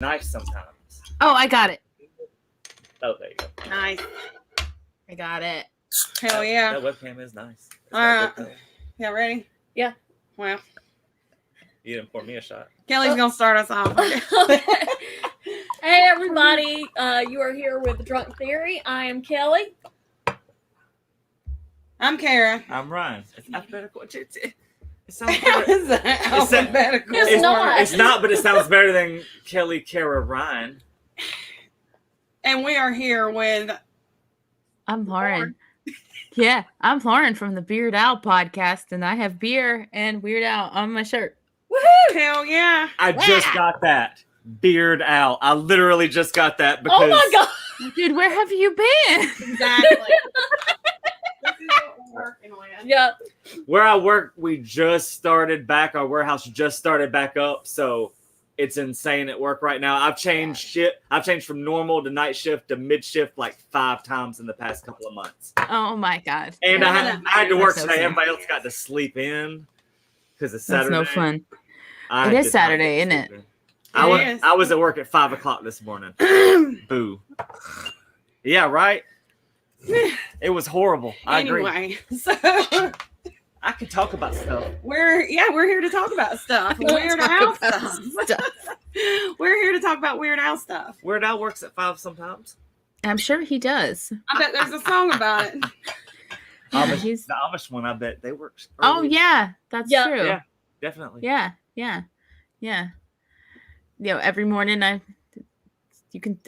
Nice sometimes. Oh, I got it. Oh, there you go. Nice. I got it. Hell yeah. That webcam is nice. It's All got right. good color. Y'all ready? Yeah. Well, You didn't pour me a shot. Kelly's going to start us off. Hey everybody, you are here with Drunk Theory. I am Kelly. I'm Kara. I'm Ryan. It's alphabetical. It sounds How better. is that alphabetical? It's not. It's not, but it sounds better than Kelly, Kara, Ryan. And we are here with... I'm Lauren. Yeah, I'm Lauren from the Beard Owl podcast, and I have beer and Weird Owl on my shirt. Woohoo! Hell yeah. I just got that. Beard Owl. I literally just got that because Oh my god! Dude, where have you been? Exactly. This is what we're working with. Yeah. where I work, we just started back. Our warehouse just started back up, so it's insane at work right now. I've changed shift. I've changed from normal to night shift to mid shift like 5 times in the past couple of months. Oh my god. And I had to work That's so today. sad. Everybody else got to sleep in because it's That's Saturday. no fun. I It did is not Saturday, get to isn't sleep it? in. It I is. was at work at 5 o'clock this morning. Boo. Yeah, right. It was horrible. I agree. Anyway, so I could talk about stuff. we're here to talk about stuff. Weird Al stuff. We're here to talk about Weird Al stuff. Weird Al works at 5 sometimes. I'm sure he does. I bet there's a song about it. Yeah, Amish, he's- the Amish one, I bet they work. Oh early. yeah, that's Yeah. true. Yeah, definitely. Yeah. You know, every morning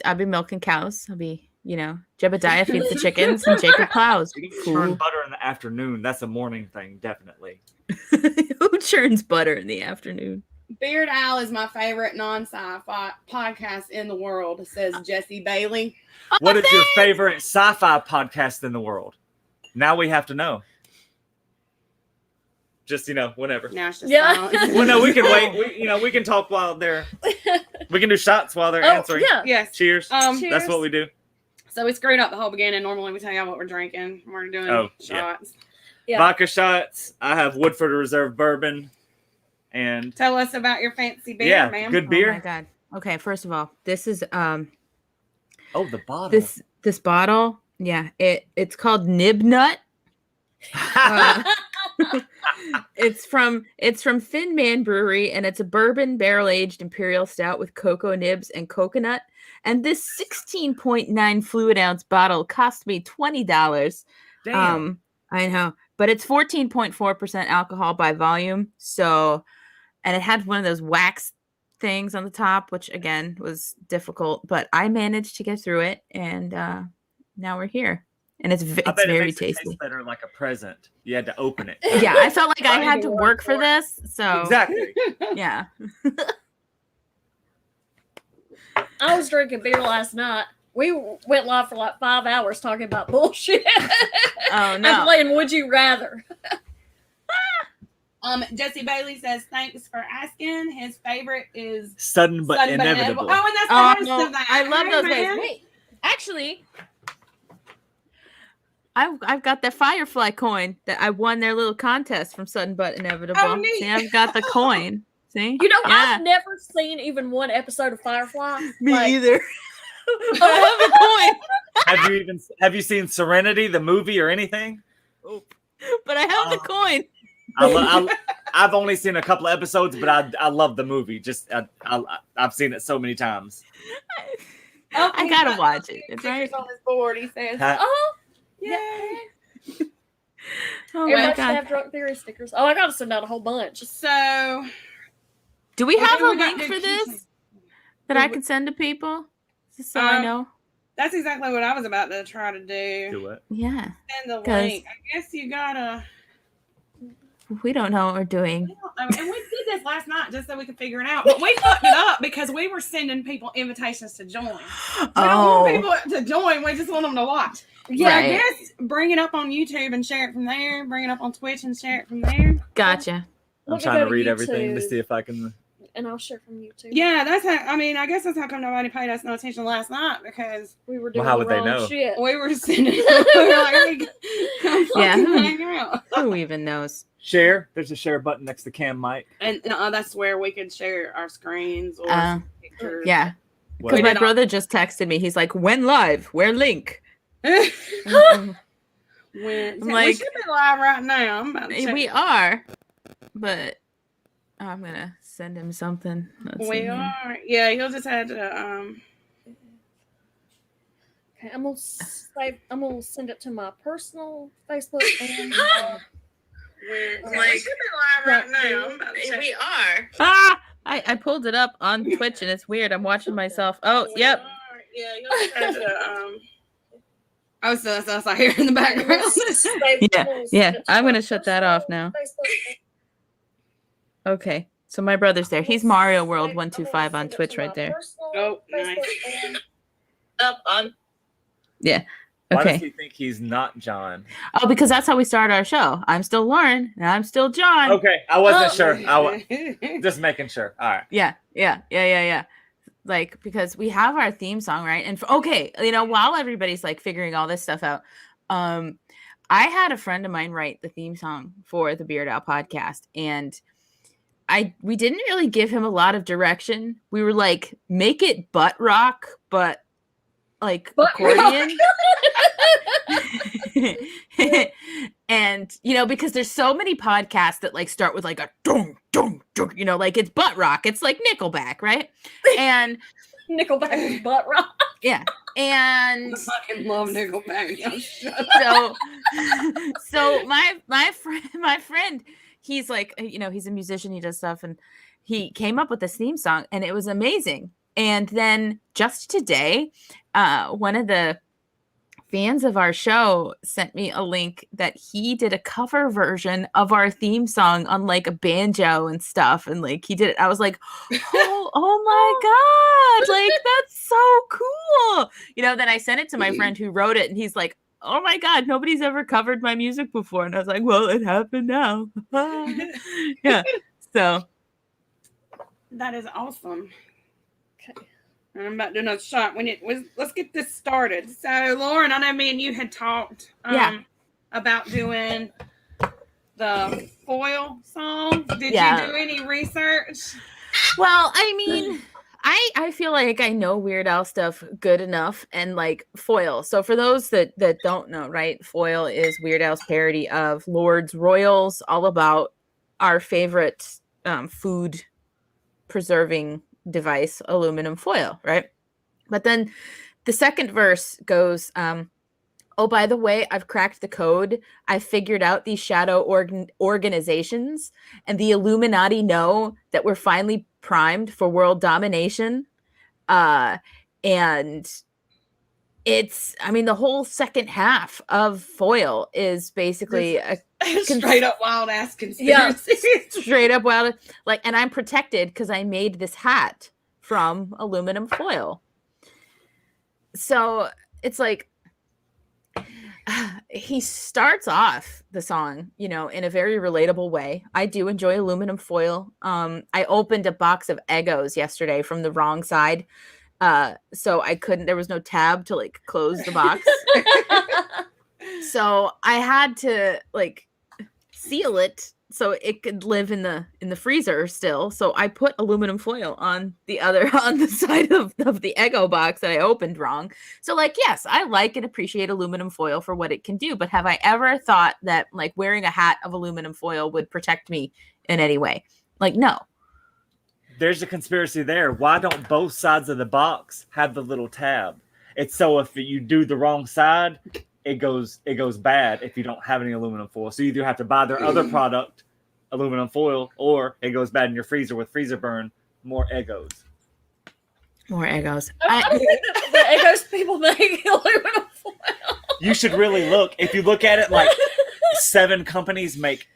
I'll be milking cows. I'll be, Jebediah feeds the chickens and Jacob plows. You can Cool. churn butter in the afternoon. That's a morning thing, definitely. Who churns butter in the afternoon? Beard Al is my favorite non-sci-fi podcast in the world, says Jesse Bailey. What is your favorite sci-fi podcast in the world? Now we have to know. Just, whenever. Now it's just Yeah. silence. Well, no, we can wait. We can talk while they're. We can do shots while they're Oh answering. yeah. Yes. Cheers. Cheers. That's what we do. So we screwed up the whole beginning. Normally we tell y'all what we're drinking. We're doing Oh, yeah. shots. Yeah. Vodka shots. I have Woodford Reserve bourbon, and Tell us about your fancy beer, yeah, ma'am. good Oh my beer. god. Okay, first of all, this is Oh, the bottle. this bottle. Yeah, it's called Nib Nut. It's from Thin Man Brewery, and it's a bourbon barrel aged imperial stout with cocoa nibs and coconut. And this 16.9 fluid ounce bottle cost me $20. Damn. I know, but it's 14.4% alcohol by volume. So, and it had one of those wax things on the top, which again was difficult, but I managed to get through it, and now we're here, and it's I it's bet it very makes it tasty. taste better like a present. You had to open it. Yeah, I felt like I had to work for this, so Exactly. yeah. I was drinking beer last night. We went live for like 5 hours talking about bullshit. Oh I'm no. playing Would You Rather. Jesse Bailey says thanks for asking. His favorite is Sudden but Sudden inevitable. Oh, and that's the Oh, rest no, of that. I love Hey, those man. guys. Wait, actually, I've got that Firefly coin that I won their little contest from Sudden but Inevitable. Oh, neat. See, I've got the coin. See, You know, yeah. I've never seen even one episode of Firefly. Me Like, either. I have the coin. Have you seen Serenity, the movie, or anything? But I have the coin. I've only seen a couple of episodes, but I love the movie. I've seen it so many times. Oh, I he's gotta got watch two it. It's stickers right. on his board. He says, oh, "Yay!" Oh everybody my should god. have Drunk Theory stickers. Oh, I gotta send out a whole bunch. So, Do we have a we got link good for keychains. this that I can send to people? Just so I know. That's exactly what I was about to try to do. Do it. Yeah. Send the 'Cause- link. I guess you gotta. We don't know what we're doing. And we did this last night just so we could figure it out. But we fucked it up because we were sending people invitations to join. We don't want people to join. We just want them to watch. Yeah, So I Right. guess bring it up on YouTube and share it from there. Bring it up on Twitch and share it from there. Gotcha. I'm Let me trying go to read everything to YouTube, see if I can. and I'll share from YouTube. Yeah, that's how. I mean, I guess that's how come nobody paid us no attention last night because We were doing how the would they wrong know? shit. we were sending. We were like, hey, come Yeah. fucking hang out. Who even knows? Share. There's a share button next to Cam Mike. And that's where we could share our screens or pictures. Yeah. Because Well, my brother just texted me. He's like, "When live? Where link?" We like, should be live right now. I'm about to check. we are, but I'm gonna send him something. Let's see We here. are. Yeah, you'll just have to. Okay, I'm gonna send it to my personal Facebook and We should be live right now. I'm about to check. We are. Ah! I pulled it up on Twitch and it's weird. I'm watching myself. Oh, We yep. are. Yeah, you'll just have to. Oh, so that's I hear in the background. Yeah. I'm gonna shut that off now. Okay. So my brother's there. He's Mario World 125 on Twitch right there. Oh, nice. Up on. Yeah. why does Okay. he think he's not John? Oh, because that's how we start our show. I'm still Lauren and I'm still John. Okay, I wasn't sure. Just making sure. All right. Yeah. Like, because we have our theme song, right? And okay, while everybody's like figuring all this stuff out, I had a friend of mine write the theme song for the Beard Owl podcast, and we didn't really give him a lot of direction. We were like, make it butt rock, but like accordion. And because there's so many podcasts that like start with like a dong dong dong, like it's butt rock. It's like Nickelback, right? And Nickelback butt rock. yeah. And I fucking love Nickelback. So my friend, he's like, he's a musician, he does stuff, and he came up with this theme song and it was amazing. And then just today, one of the fans of our show sent me a link that he did a cover version of our theme song on like a banjo and stuff, and like he did it. I was like, oh my god, like that's so cool. Then I sent it to my friend who wrote it, and he's like, oh my god, nobody's ever covered my music before. And I was like, well, it happened now. Yeah. So that is awesome. Okay. I'm about to do another shot. Let's get this started. So, Lauren, I know me and you had talked about doing the foil song. Did you do any research? Well, I mean, I feel like I know Weird Al stuff good enough, and like foil. So for those that don't know, right, foil is Weird Al's parody of Lord's Royals, all about our favorite food preserving device, aluminum foil, right? But then the second verse goes, oh, by the way, I've cracked the code. I figured out these shadow organizations, and the Illuminati know that we're finally primed for world domination. And it's, the whole second half of foil is basically a straight up wild ass conspiracy. Yeah, straight up wild. Like, and I'm protected because I made this hat from aluminum foil. So it's like, he starts off the song, in a very relatable way. I do enjoy aluminum foil. I opened a box of Eggos yesterday from the wrong side. So there was no tab to like close the box. So I had to like seal it so it could live in the freezer still. So I put aluminum foil on the side of the Eggo box that I opened wrong. So like, yes, I like and appreciate aluminum foil for what it can do, but have I ever thought that like wearing a hat of aluminum foil would protect me in any way? Like, no. There's a conspiracy there. Why don't both sides of the box have the little tab? It's so if you do the wrong side, it goes bad if you don't have any aluminum foil. So you either have to buy their other product, aluminum foil, or it goes bad in your freezer with freezer burn. More Eggos. More Eggos. I think the Eggos people make aluminum foil. You should really look. If you look at it, like 7 companies make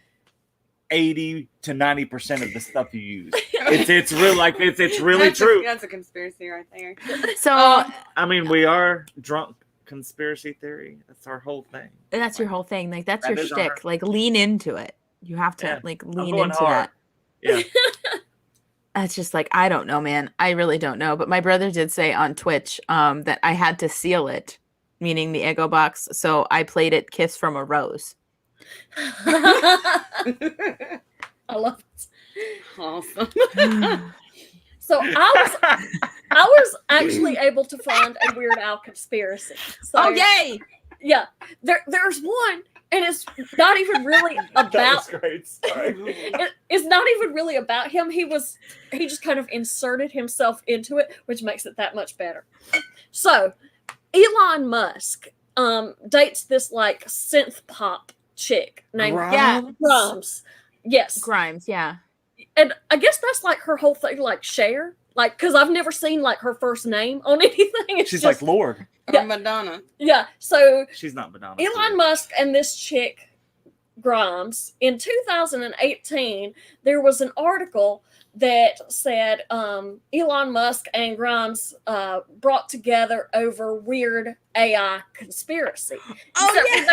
80 to 90% of the stuff you use. It's real, like it's really true. That's a conspiracy right there. So we are drunk. Conspiracy theory. That's our whole thing. That's your whole thing. Like that's That your is shtick. Like lean into it. You have to lean into hard. that. Yeah. That's just like, I don't know, man. I really don't know. But my brother did say on Twitch that I had to seal it, meaning the Eggo box. So I played it "Kiss from a Rose." I love it. Awesome. So I was actually able to find a Weird Al conspiracy. So, Oh yay! yeah, there's one, and it's not even really That about. was great. Sorry. It's not even really about him. He just kind of inserted himself into it, which makes it that much better. So, Elon Musk dates this like synth pop chick named Grimes. Yes, Grimes, yeah. and I guess that's like her whole thing, like Cher. Like, because I've never seen like her first name on anything. It's She's just, like Lord. Or Madonna. yeah. So She's not Madonna. Elon Musk and this chick Grimes in 2018, there was an article that said Elon Musk and Grimes brought together over weird AI conspiracy. Oh, Except yeah.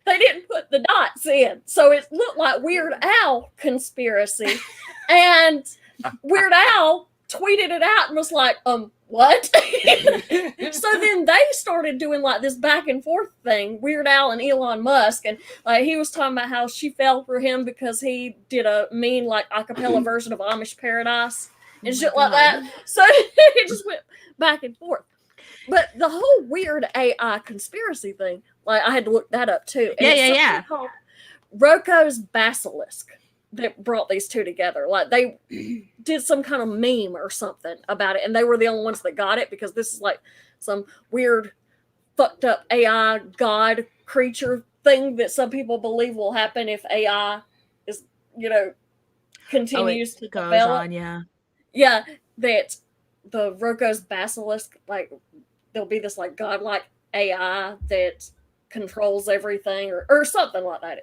they didn't put the dots in, so it looked like Weird Al conspiracy, and Weird Al tweeted it out and was like, what? So then they started doing like this back and forth thing, Weird Al and Elon Musk, and like he was talking about how she fell for him because he did a mean like a cappella version of Amish Paradise and shit like that. So it just went back and forth. But the whole weird AI conspiracy thing, like I had to look that up too. And Yeah. called Rocco's Basilisk that brought these two together. Like they did some kind of meme or something about it, and they were the only ones that got it because this is like some weird, fucked up AI god creature thing that some people believe will happen if AI is, continues to develop. On, yeah. Yeah, that the Rocco's Basilisk, like there'll be this like godlike AI that controls everything or something like that,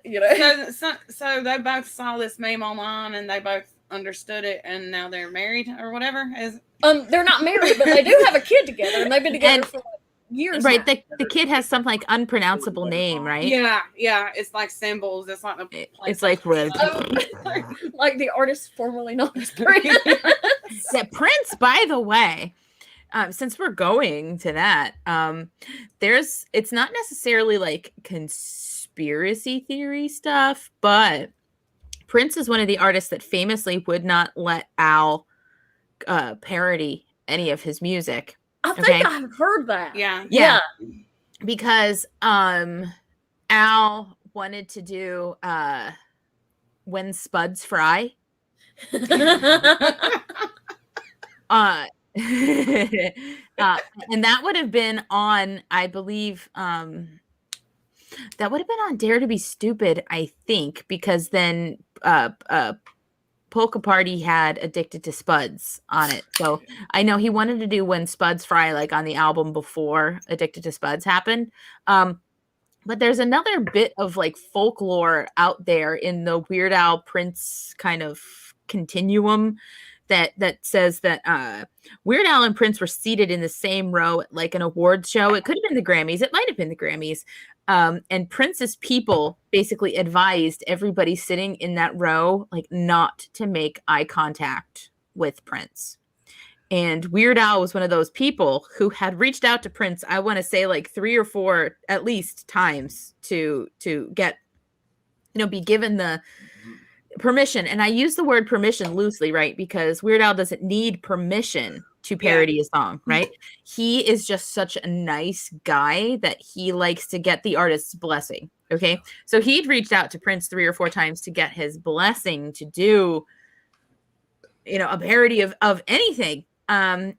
So they both saw this meme online and they both understood it and now they're married or whatever. They're not married, but they do have a kid together and they've been together for like years. Right, now. the kid has some like unpronounceable name, right? Yeah, it's like symbols. It's like It's like red. Like the artist formerly known as Prince. Yeah, Prince, by the way. Since we're going to that, it's not necessarily like conspiracy theory stuff, but Prince is one of the artists that famously would not let Al parody any of his music. I think I've heard that. Yeah. Because Al wanted to do When Spuds Fry. And that would have been on, I believe, that would have been on Dare to Be Stupid, I think, because then Polka Party had Addicted to Spuds on it. So I know he wanted to do When Spuds Fry, like on the album before Addicted to Spuds happened. But there's another bit of like folklore out there in the Weird Al Prince kind of continuum that says that Weird Al and Prince were seated in the same row at like an awards show. It could have been the Grammys. It might have been the Grammys. And Prince's people basically advised everybody sitting in that row like not to make eye contact with Prince. And Weird Al was one of those people who had reached out to Prince, I want to say like 3 or 4 at least times to get, be given the permission. And I use the word permission loosely, right? Because Weird Al doesn't need permission to parody a song, right? He is just such a nice guy that he likes to get the artist's blessing. Okay. So he'd reached out to Prince 3 or 4 times to get his blessing to do, a parody of anything. And,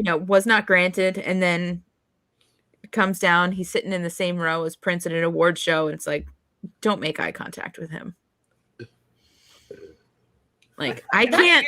was not granted. And then it comes down, he's sitting in the same row as Prince at an award show. And it's like, don't make eye contact with him. Like I can't,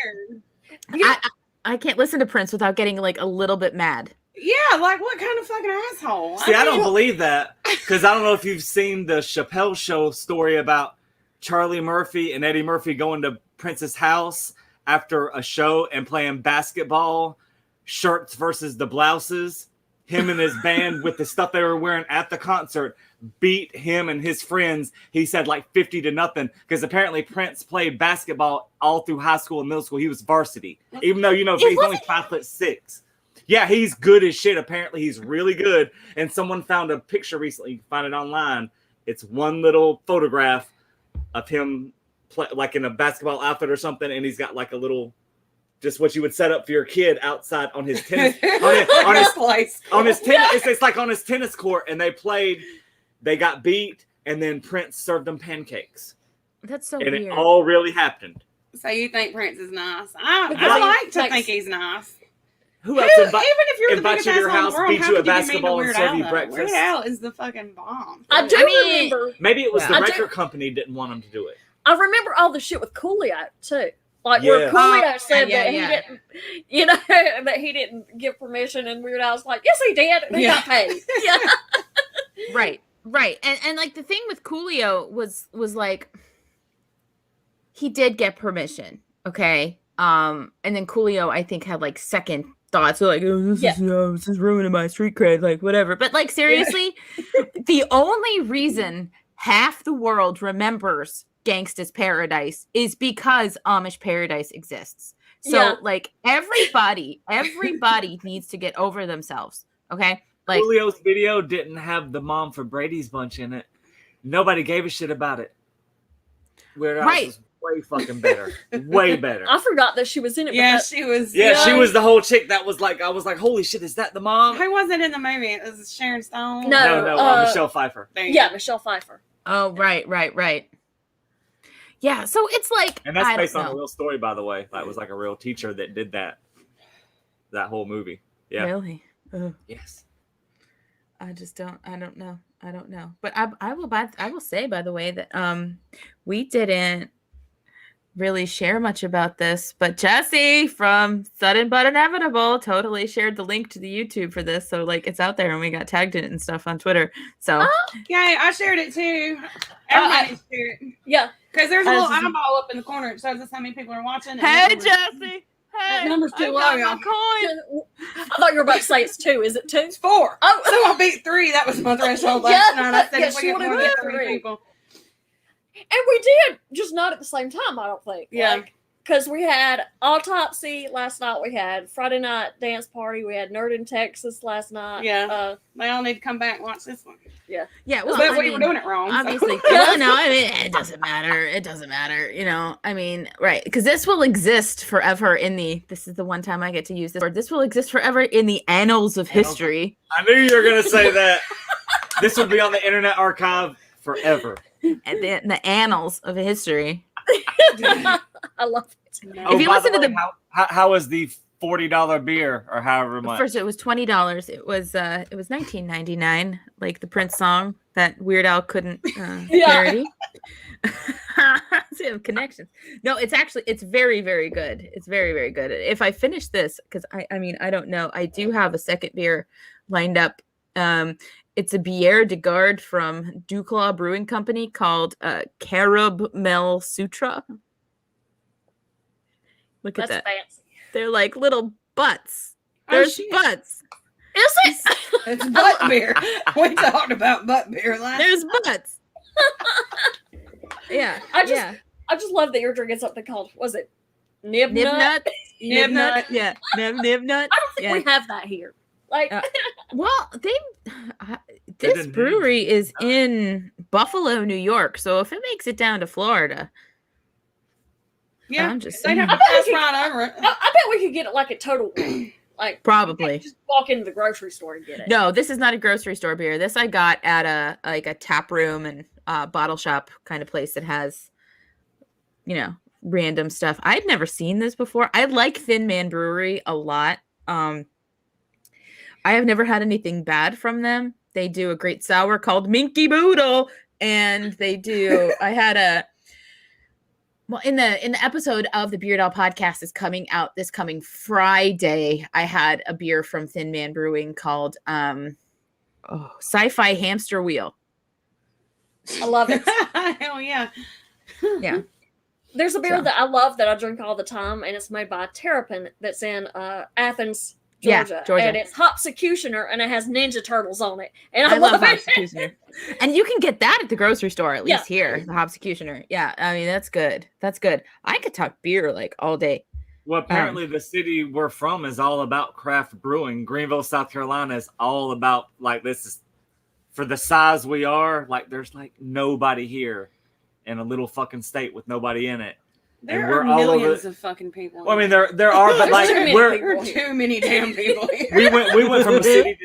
I can't listen to Prince without getting like a little bit mad. Yeah, like what kind of fucking asshole? See, I don't believe that because I don't know if you've seen the Chappelle Show story about Charlie Murphy and Eddie Murphy going to Prince's house after a show and playing basketball, shirts versus the blouses. Him and his band with the stuff they were wearing at the concert beat him and his friends. He said like 50-0 because apparently Prince played basketball all through high school and middle school. He was varsity, even though he's only 5'6". Yeah, he's good as shit. Apparently, he's really good. And someone found a picture recently. You can find it online. It's one little photograph of him like in a basketball outfit or something, and he's got like a little, just what you would set up for your kid outside on his tennis on his tennis. It's like on his tennis court, and they got beat, and then Prince served them pancakes. That's so and weird. It all really happened. So you think Prince is nice? I like to think he's nice. Who else even if you're the invite biggest you to your asshole in house, the world, beat how you at could you be mean to basketball, and Weird serve Al, you though? breakfast? Weird Al is the fucking bomb. I do remember. Maybe it was the I record company didn't want him to do it. I remember all the shit with Coolio too. Like where Coolio said that he didn't, you know, that he didn't give permission, and Weird Al was like, "Yes, he did. And he got paid." Yeah. Right. And like the thing with Coolio was like he did get permission, okay? And then Coolio, I think, had like second thoughts. So like, oh, this is ruining my street cred, like whatever. But like seriously, the only reason half the world remembers Gangsta's Paradise is because Amish Paradise exists. So like everybody needs to get over themselves. Okay. Like Julio's video didn't have the mom for Brady's Bunch in it. Nobody gave a shit about it. Weird Al was way fucking better. Way better. I forgot that she was in it. Yeah, she was. Yeah, she was the whole chick that was like, I was like, holy shit, is that the mom? Who was it in the movie? It was Sharon Stone. No, Michelle Pfeiffer. Yeah, Michelle Pfeiffer. Oh, right. Yeah, so it's like, and that's based on a real story, by the way. That was like a real teacher that did that whole movie. Yeah. Really? Ugh. Yes. I don't know. But I will say, by the way, that we didn't really share much about this, but Jesse from Sudden But Inevitable totally shared the link to the YouTube for this, so like it's out there, and we got tagged in it and stuff on Twitter. So yeah, I shared it too. Everybody shared it. Yeah, because there's a little eyeball up in the corner. It shows us how many people are watching. Hey, Jesse. That number's too low, y'all. I thought you were about to say it's 2. Is it 2? It's 4. Oh, so I beat 3. That was my threshold last night. I said if we get 3 people. And we did, just not at the same time, I don't think. Yeah. Because we had Autopsy last night. We had Friday Night Dance Party. We had Nerd in Texas last night. Yeah. They all need to come back and watch this one. Yeah. Yeah. Well, but we were doing it wrong. Obviously. Well, no, I mean, it doesn't matter. You know, I mean, right. Because this will exist forever this is the one time I get to use this word. This will exist forever in the annals of history. I knew you were going to say that. This will be on the Internet Archive forever. And the annals of history. I love it. If you listen to the how was the $40 beer or however much? First, it was $20. It was $19.99, like the Prince song that Weird Al couldn't parody. Connections. No, it's very, very good. It's very, very good. If I finish this, because I mean, I don't know. I do have a second beer lined up. It's a Bière de Garde from Duclaw Brewing Company called Caramel Sutra. Look at that. Fancy. They're like little butts. There's butts. Is it? It's butt beer. We talked about butt beer last There's butts. Yeah. I just love that you're drinking something called, was it Nib Nut? Nib Nut. Yeah. Nib Nut. I don't think we have that here. Like, well, this brewery is in Buffalo, New York. So if it makes it down to Florida, yeah, I'm just they'd saying. have to pass right over it. I bet we could get it like a Total like probably just walk into the grocery store and get it. No, this is not a grocery store beer. This I got at a tap room and bottle shop kind of place that has, you know, random stuff. I'd never seen this before. I like Thin Man Brewery a lot. I have never had anything bad from them. They do a great sour called Minky Boodle, and they do. I had in the episode of the Beard Al podcast is coming out this coming Friday. I had a beer from Thin Man Brewing called Sci-Fi Hamster Wheel. I love it. Hell yeah. Yeah. There's a beer that I love that I drink all the time, and it's made by Terrapin that's in Athens, Georgia. Yeah, Georgia. And it's Hopsecutioner, and it has Ninja Turtles on it. And I love it. Hopsecutioner. And you can get that at the grocery store, at least here, the Hopsecutioner. Yeah, I mean, that's good. That's good. I could talk beer like all day. Well, apparently the city we're from is all about craft brewing. Greenville, South Carolina is all about, like, this is, for the size we are, like, there's, like, nobody here in a little fucking state with nobody in it. There we're are all over millions of fucking people. Well, I mean, there are, but like there are too many damn people here. we went from a city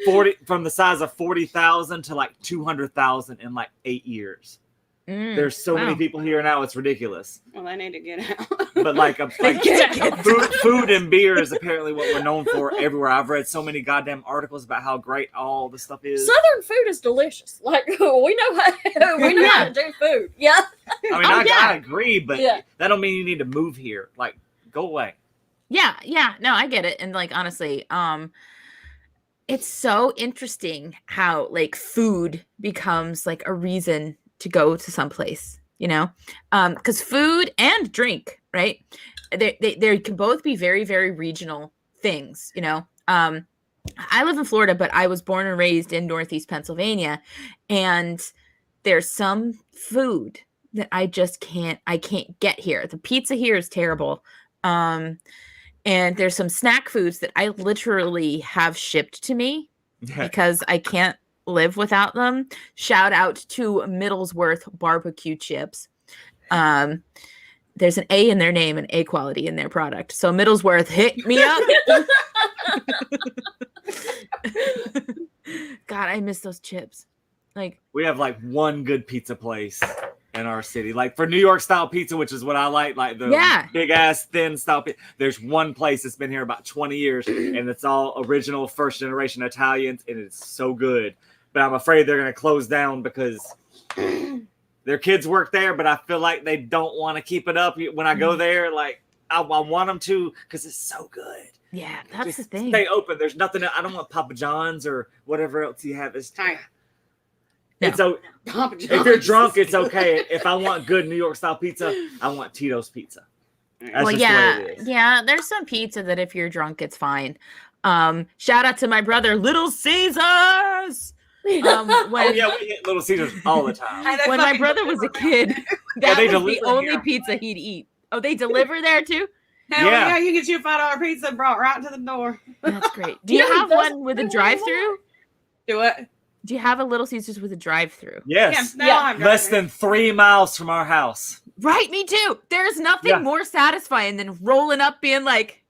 to from the size of 40,000 to like 200,000 in like 8 years. There's so many people here now, it's ridiculous. Well, they need to get out. But like food and beer is apparently what we're known for everywhere. I've read so many goddamn articles about how great all the stuff is. Southern food is delicious. Like we know how to do food. Yeah. I mean, I agree, but that don't mean you need to move here. Like, go away. Yeah. No, I get it. And like, honestly, it's so interesting how like food becomes like a reason to go to someplace, you know, because food and drink, right? They can both be very, very regional things, you know. I live in Florida, but I was born and raised in Northeast Pennsylvania, and there's some food that I can't get here. The pizza here is terrible. And there's some snack foods that I literally have shipped to me because I can't live without them. Shout out to Middlesworth barbecue chips. There's an A in their name and A quality in their product. So Middlesworth, hit me up. God, I miss those chips. Like, we have like one good pizza place in our city. Like for New York style pizza, which is what I like the big ass thin style pizza. There's one place that's been here about 20 years and it's all original first generation Italians and it's so good. But I'm afraid they're going to close down because their kids work there, but I feel like they don't want to keep it up. When I go there, like I want them to because it's so good. Yeah, that's just the thing. Stay open. There's nothing. I don't want Papa John's or whatever else you have. It's Papa John's. If you're drunk, it's okay. If I want good New York style pizza, I want Tito's pizza. That's just the way it is. Yeah. There's some pizza that if you're drunk, it's fine. Shout out to my brother, Little Caesars. We hit Little Caesars all the time. When my brother was a kid, that was the only pizza he'd eat. Oh, they deliver there too? Hell yeah, you get you a $5 pizza brought right to the door. That's great. Do you have one with a drive-through? Do what? Do you have a Little Caesars with a drive-through? Yes. Less than 3 miles from our house. Right, me too. There's nothing more satisfying than rolling up being like,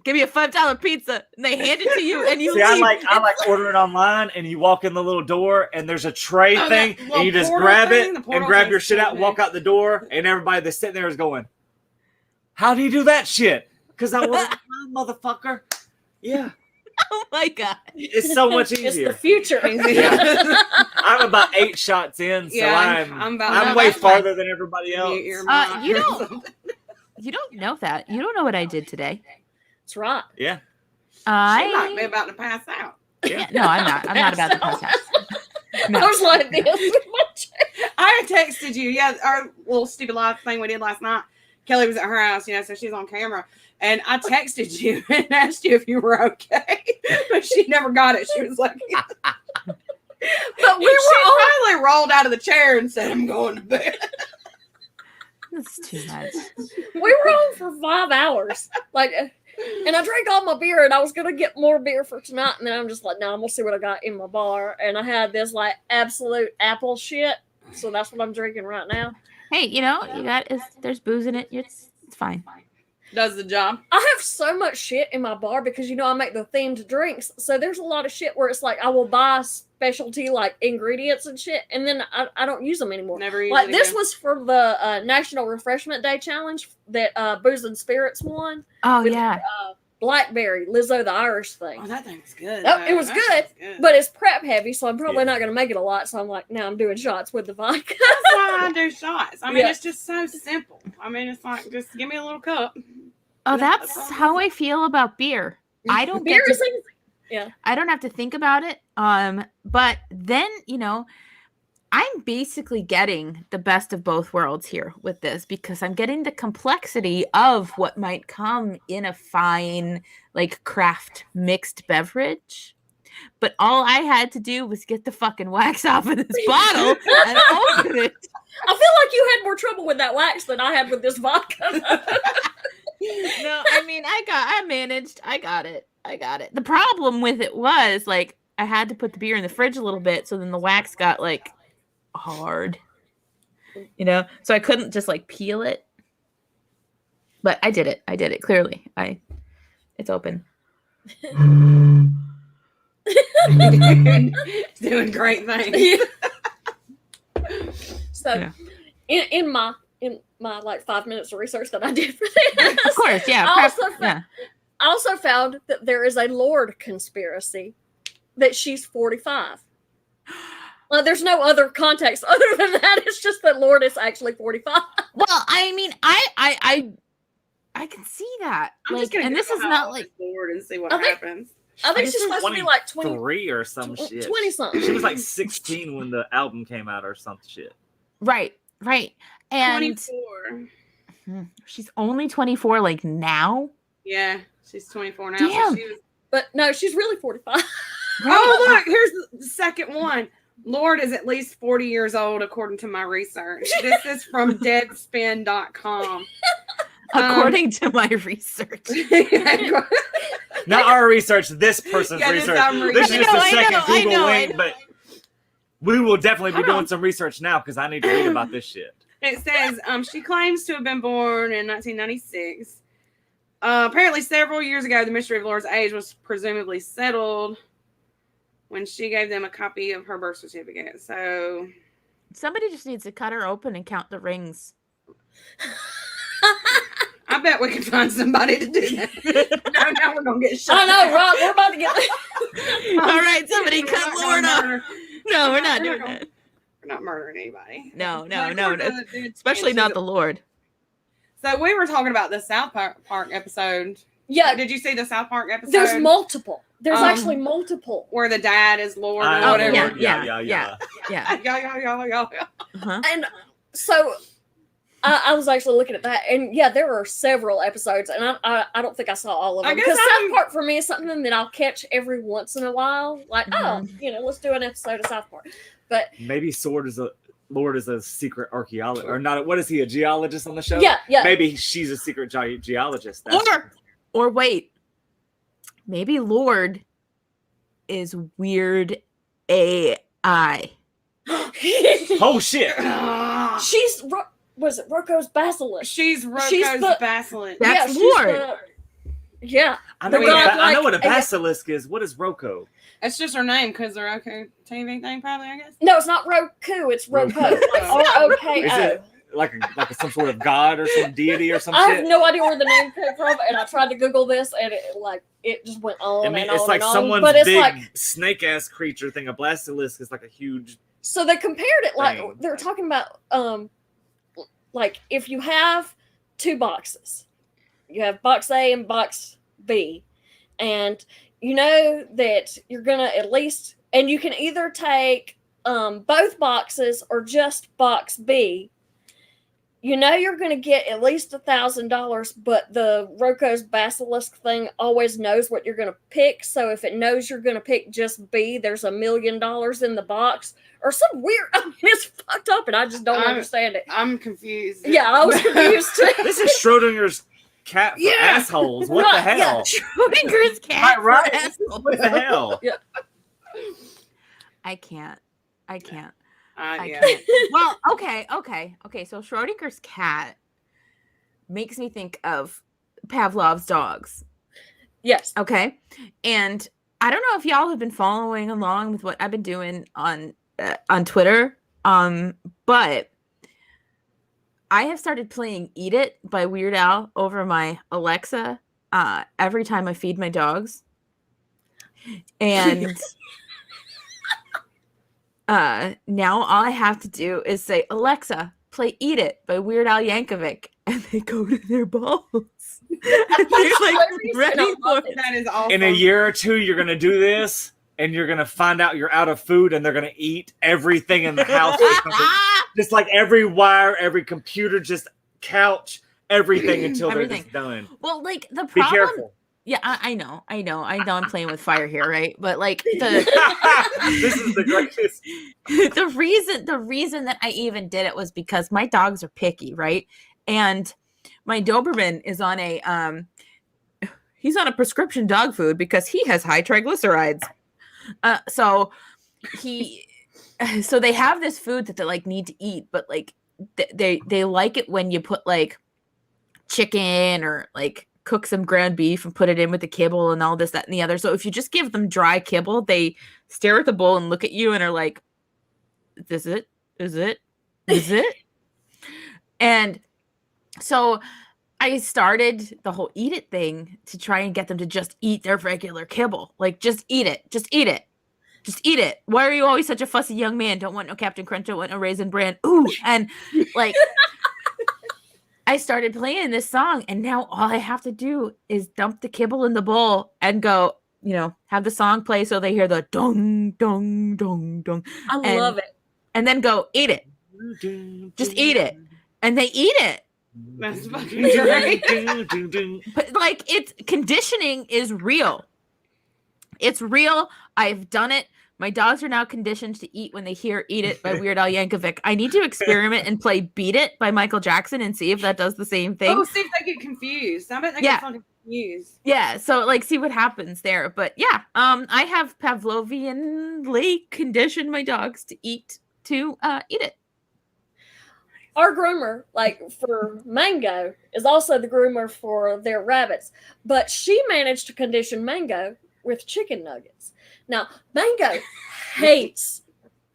give me a $5 pizza, and they hand it to you, and you leave. I like ordering online, and you walk in the little door, and there's a tray thing, and you just grab it and grab your shit out and walk out the door, and everybody that's sitting there is going, how do you do that shit? Because I wasn't motherfucker. Yeah. Oh my God. It's so much easier. It's the future. I'm about 8 shots in, so I'm way farther than everybody else. You don't know that. You don't know what I did today. That's right. Yeah. She might be about to pass out. Yeah. No, I'm not. I'm not about to pass out. No. I was like this. I texted you. Yeah, our little stupid live thing we did last night. Kelly was at her house, so she's on camera. And I texted you and asked you if you were okay. But she never got it. She was like, but she finally rolled out of the chair and said, I'm going to bed. That's too much. We were on for 5 hours. And I drank all my beer, and I was going to get more beer for tonight. And then I'm just like, no, I'm going to see what I got in my bar. And I had this, absolute apple shit. So that's what I'm drinking right now. Hey, there's booze in it. It's fine. Does the job. I have so much shit in my bar because, I make the themed drinks. So there's a lot of shit where it's like I will buy specialty, ingredients and shit, and then I don't use them anymore. Never use it this again. was for the National Refreshment Day Challenge that Booze and Spirits won. Oh, yeah. Blackberry, Lizzo the Irish thing. Oh, that thing was good. Oh, it was good, but it's prep heavy, so I'm probably not going to make it a lot. So I'm like, no, I'm doing shots with the vodka. That's why I do shots. I mean, it's just so simple. I mean, it's like, just give me a little cup. Oh, that's how I feel about beer. I don't beer get is easy. I don't have to think about it. But then, I'm basically getting the best of both worlds here with this because I'm getting the complexity of what might come in a fine, craft mixed beverage. But all I had to do was get the fucking wax off of this bottle and open it. I feel like you had more trouble with that wax than I had with this vodka. No, I mean, I managed. I got it. The problem with it was, I had to put the beer in the fridge a little bit, so then the wax got, hard. you know, so I couldn't just like peel it. But I did it. Clearly. It's open. Doing great things. So Yeah. in my like 5 minutes of research that I did for this, Of course, yeah. I also found that there is a Lord conspiracy that she's 45. There's no other context other than that. It's just that Lord is actually 45. Well, I mean, I can see that. I'm just Like, gonna and this Google is how not old like this Lord and see what I think- happens. I think She's she's supposed to be like 20, 23 or some shit. 20 something. She was like 16 when the album came out or some shit. right. And 24. she's only 24 like now. Yeah, she's 24 now. Damn. So she was... But no, she's really 45. Oh, look, here's the second one. Lord is at least 40 years old, according to my research. This is from deadspin.com. According to my research. Not our research, this person's Yeah, this research. I'm This is reading. just a I second know, I Google know, I link, know. but we will definitely be Hold doing on. some research now because I need to read about this shit. It says she claims to have been born in 1996. Apparently, several years ago, the mystery of Laura's age was presumably settled when she gave them a copy of her birth certificate. So Somebody just needs to cut her open and count the rings. I bet we could find somebody to do that. No, now we're gonna get shot. I know, Rob. We're about to get. All right, somebody We're cut not Lord gonna off. murder- No, we're not We're doing not that. We're not murdering anybody. No. Especially Especially not the Lord. So we were talking about the South Park episode. Yeah, Did you see the South Park episode? there's multiple. There's Um, actually multiple. where the dad is Lord or Oh, whatever. Lord, yeah. Yeah. Uh-huh. And so I was actually looking at that, and yeah, there were several episodes, and I don't think I saw all of I them guess because I'm- South Park for me is something that I'll catch every once in a while. Like, let's do an episode of South Park. But Maybe Lord is a secret archaeologist, or not? What is he? A geologist on the show? yeah, Maybe she's a secret geologist. Or wait, maybe Lord is weird AI. Oh shit! She's was it Rocco's basilisk? She's Rocco's the- basilisk. That's she's Lord. Yeah, I know, The what, God, I know like- what a basilisk is. What is Rocco? It's just her name because the Roku TV thing, probably, I guess. no, it's not Roku. It's Rocco. Roku. Like ROKO. Is it like some sort of god or some deity or some I have shit? no idea where the name came from, and I tried to Google this, and it just went on I mean, and it's on like and on. someone's But it's big like, snake ass creature thing. A basilisk is like a huge. so they compared it like Thing. they were talking about like if you have two boxes, you have box A and box B, and you know that you're gonna at least, and you can either take both boxes or just box B. You know you're going to get at least $1,000, but the Rocco's basilisk thing always knows what you're going to pick. So if it knows you're going to pick just B, there's $1 million in the box or some weird. I mean, it's fucked up, and I just don't understand it. I'm confused. Yeah, I was confused too. This is Schrodinger's cat for Yeah. assholes. What the Right, yeah. hell? Schrodinger's cat. Right. for assholes. What the hell? I can't. I can't. Yeah. Well, okay. So Schrodinger's cat makes me think of Pavlov's dogs. Yes. Okay. And I don't know if y'all have been following along with what I've been doing on Twitter. But I have started playing Eat It by Weird Al over my Alexa every time I feed my dogs. And now all I have to do is say, Alexa, play Eat It by Weird Al Yankovic. And they go to their balls. And they're like ready for it. That is awesome. In a year or two, you're gonna do this, and you're gonna find out you're out of food, and they're gonna eat everything in the house. Just like every wire, every computer, just couch, everything until they're Everything. just done. Well, like the Be problem. careful. Yeah, I know. I'm playing with fire here, right? But like the This is the greatest. the reason that I even did it was because my dogs are picky, right? And my Doberman is on he's on a prescription dog food because he has high triglycerides. So they have this food that they like need to eat, but like they like it when you put like chicken or like cook some ground beef and put it in with the kibble and all this, that, and the other. So if you just give them dry kibble, they stare at the bowl and look at you and are like, "Is it? Is it? Is it?" And so I started the whole eat it thing to try and get them to just eat their regular kibble. Like, just eat it. Just eat it. Just eat it. Why are you always such a fussy young man? Don't want no Captain Crunch, don't want no Raisin Bran. Ooh. And like, I started playing this song, and now all I have to do is dump the kibble in the bowl and go, have the song play so they hear the dong, dong, dong, dong. I love it. And then go, eat it. Just eat it. And they eat it. That's fucking great. But like, it's conditioning is real. It's real. I've done it. My dogs are now conditioned to eat when they hear "Eat It" by Weird Al Yankovic. I need to experiment and play "Beat It" by Michael Jackson and see if that does the same thing. Oh, see if they get confused. I bet they get fucking confused. Yeah, so like see what happens there. But yeah, I have Pavlovianly conditioned my dogs to eat it. Our groomer, like for Mango, is also the groomer for their rabbits. But she managed to condition Mango with chicken nuggets. Now, Mango hates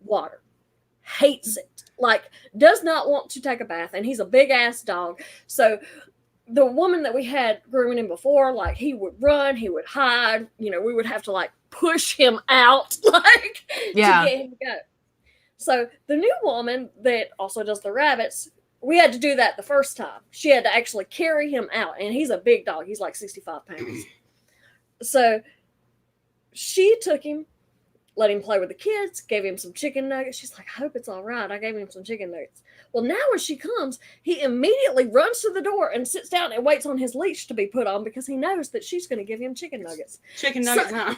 water. Hates it. Like, does not want to take a bath. And he's a big-ass dog. So the woman that we had grooming him before, like, he would run, he would hide. We would have to, like, push him out, like, to get him to go. So the new woman that also does the rabbits, we had to do that the first time. She had to actually carry him out. And he's a big dog. He's like 65 pounds. So she took him, let him play with the kids, gave him some chicken nuggets. She's like, I hope it's all right. I gave him some chicken nuggets. Well, now when she comes, he immediately runs to the door and sits down and waits on his leash to be put on because he knows that she's going to give him chicken nuggets. Chicken nuggets, huh?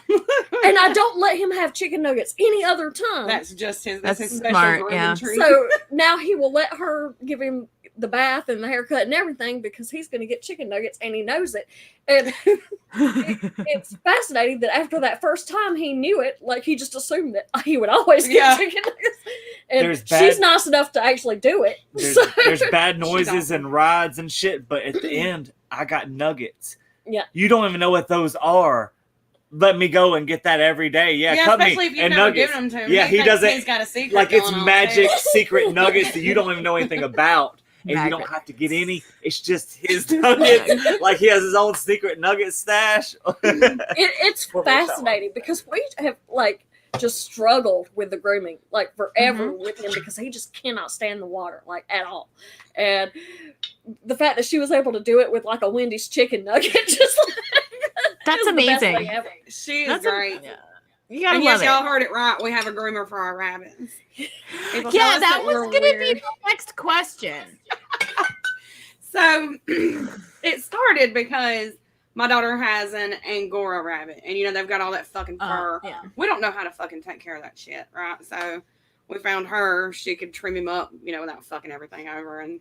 And I don't let him have chicken nuggets any other time. That's just his special smart, grooming treat. So now he will let her give him the bath and the haircut and everything because he's going to get chicken nuggets and he knows it. And it's fascinating that after that first time he knew it, like he just assumed that he would always get chicken nuggets. And she's nice enough to actually do it. There's bad noises and rides and shit, but at the end, I got nuggets. Yeah. You don't even know what those are. Let me go and get that every day. Yeah, cut especially me. if you've and never nuggets. given them to him. Yeah, he doesn't. He's got a secret. Like it's going on magic there. secret nuggets that you don't even know anything about. And you don't have to get any. It's just his nuggets. Like he has his own secret nugget stash. It's fascinating because we have like just struggled with the grooming like forever with him because he just cannot stand the water like at all. And the fact that she was able to do it with like a Wendy's chicken nugget, just like, that's amazing. She is great. You gotta and love yes, y'all heard it right. We have a groomer for our rabbits. Yeah, that was going to be the next question. So it started because my daughter has an Angora rabbit, and they've got all that fucking fur. Yeah. We don't know how to fucking take care of that shit, right? So we found her. She could trim him up, without fucking everything over. And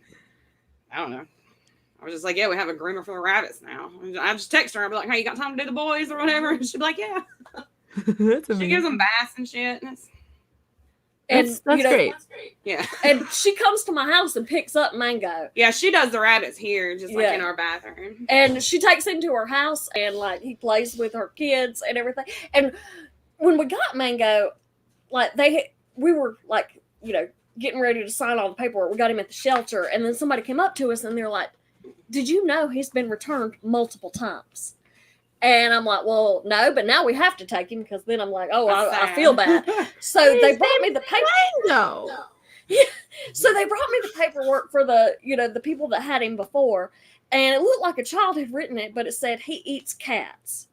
I don't know. I was just like, yeah, we have a groomer for the rabbits now. I just text her. I'd be like, hey, you got time to do the boys or whatever? And she'd be like, yeah. That's amazing. She gives them baths and shit. And that's great. Yeah. And she comes to my house and picks up Mango. Yeah, she does the rabbits here, just like in our bathroom. And she takes him to her house and like he plays with her kids and everything. And when we got Mango, like we were like, getting ready to sign all the paperwork. We got him at the shelter, and then somebody came up to us and they're like, did you know he's been returned multiple times? And I'm like, well, no, but now we have to take him because then I'm like, oh, I feel bad. So they brought me the paperwork. Yeah. So they brought me the paperwork for the people that had him before. And it looked like a child had written it, but it said he eats cats.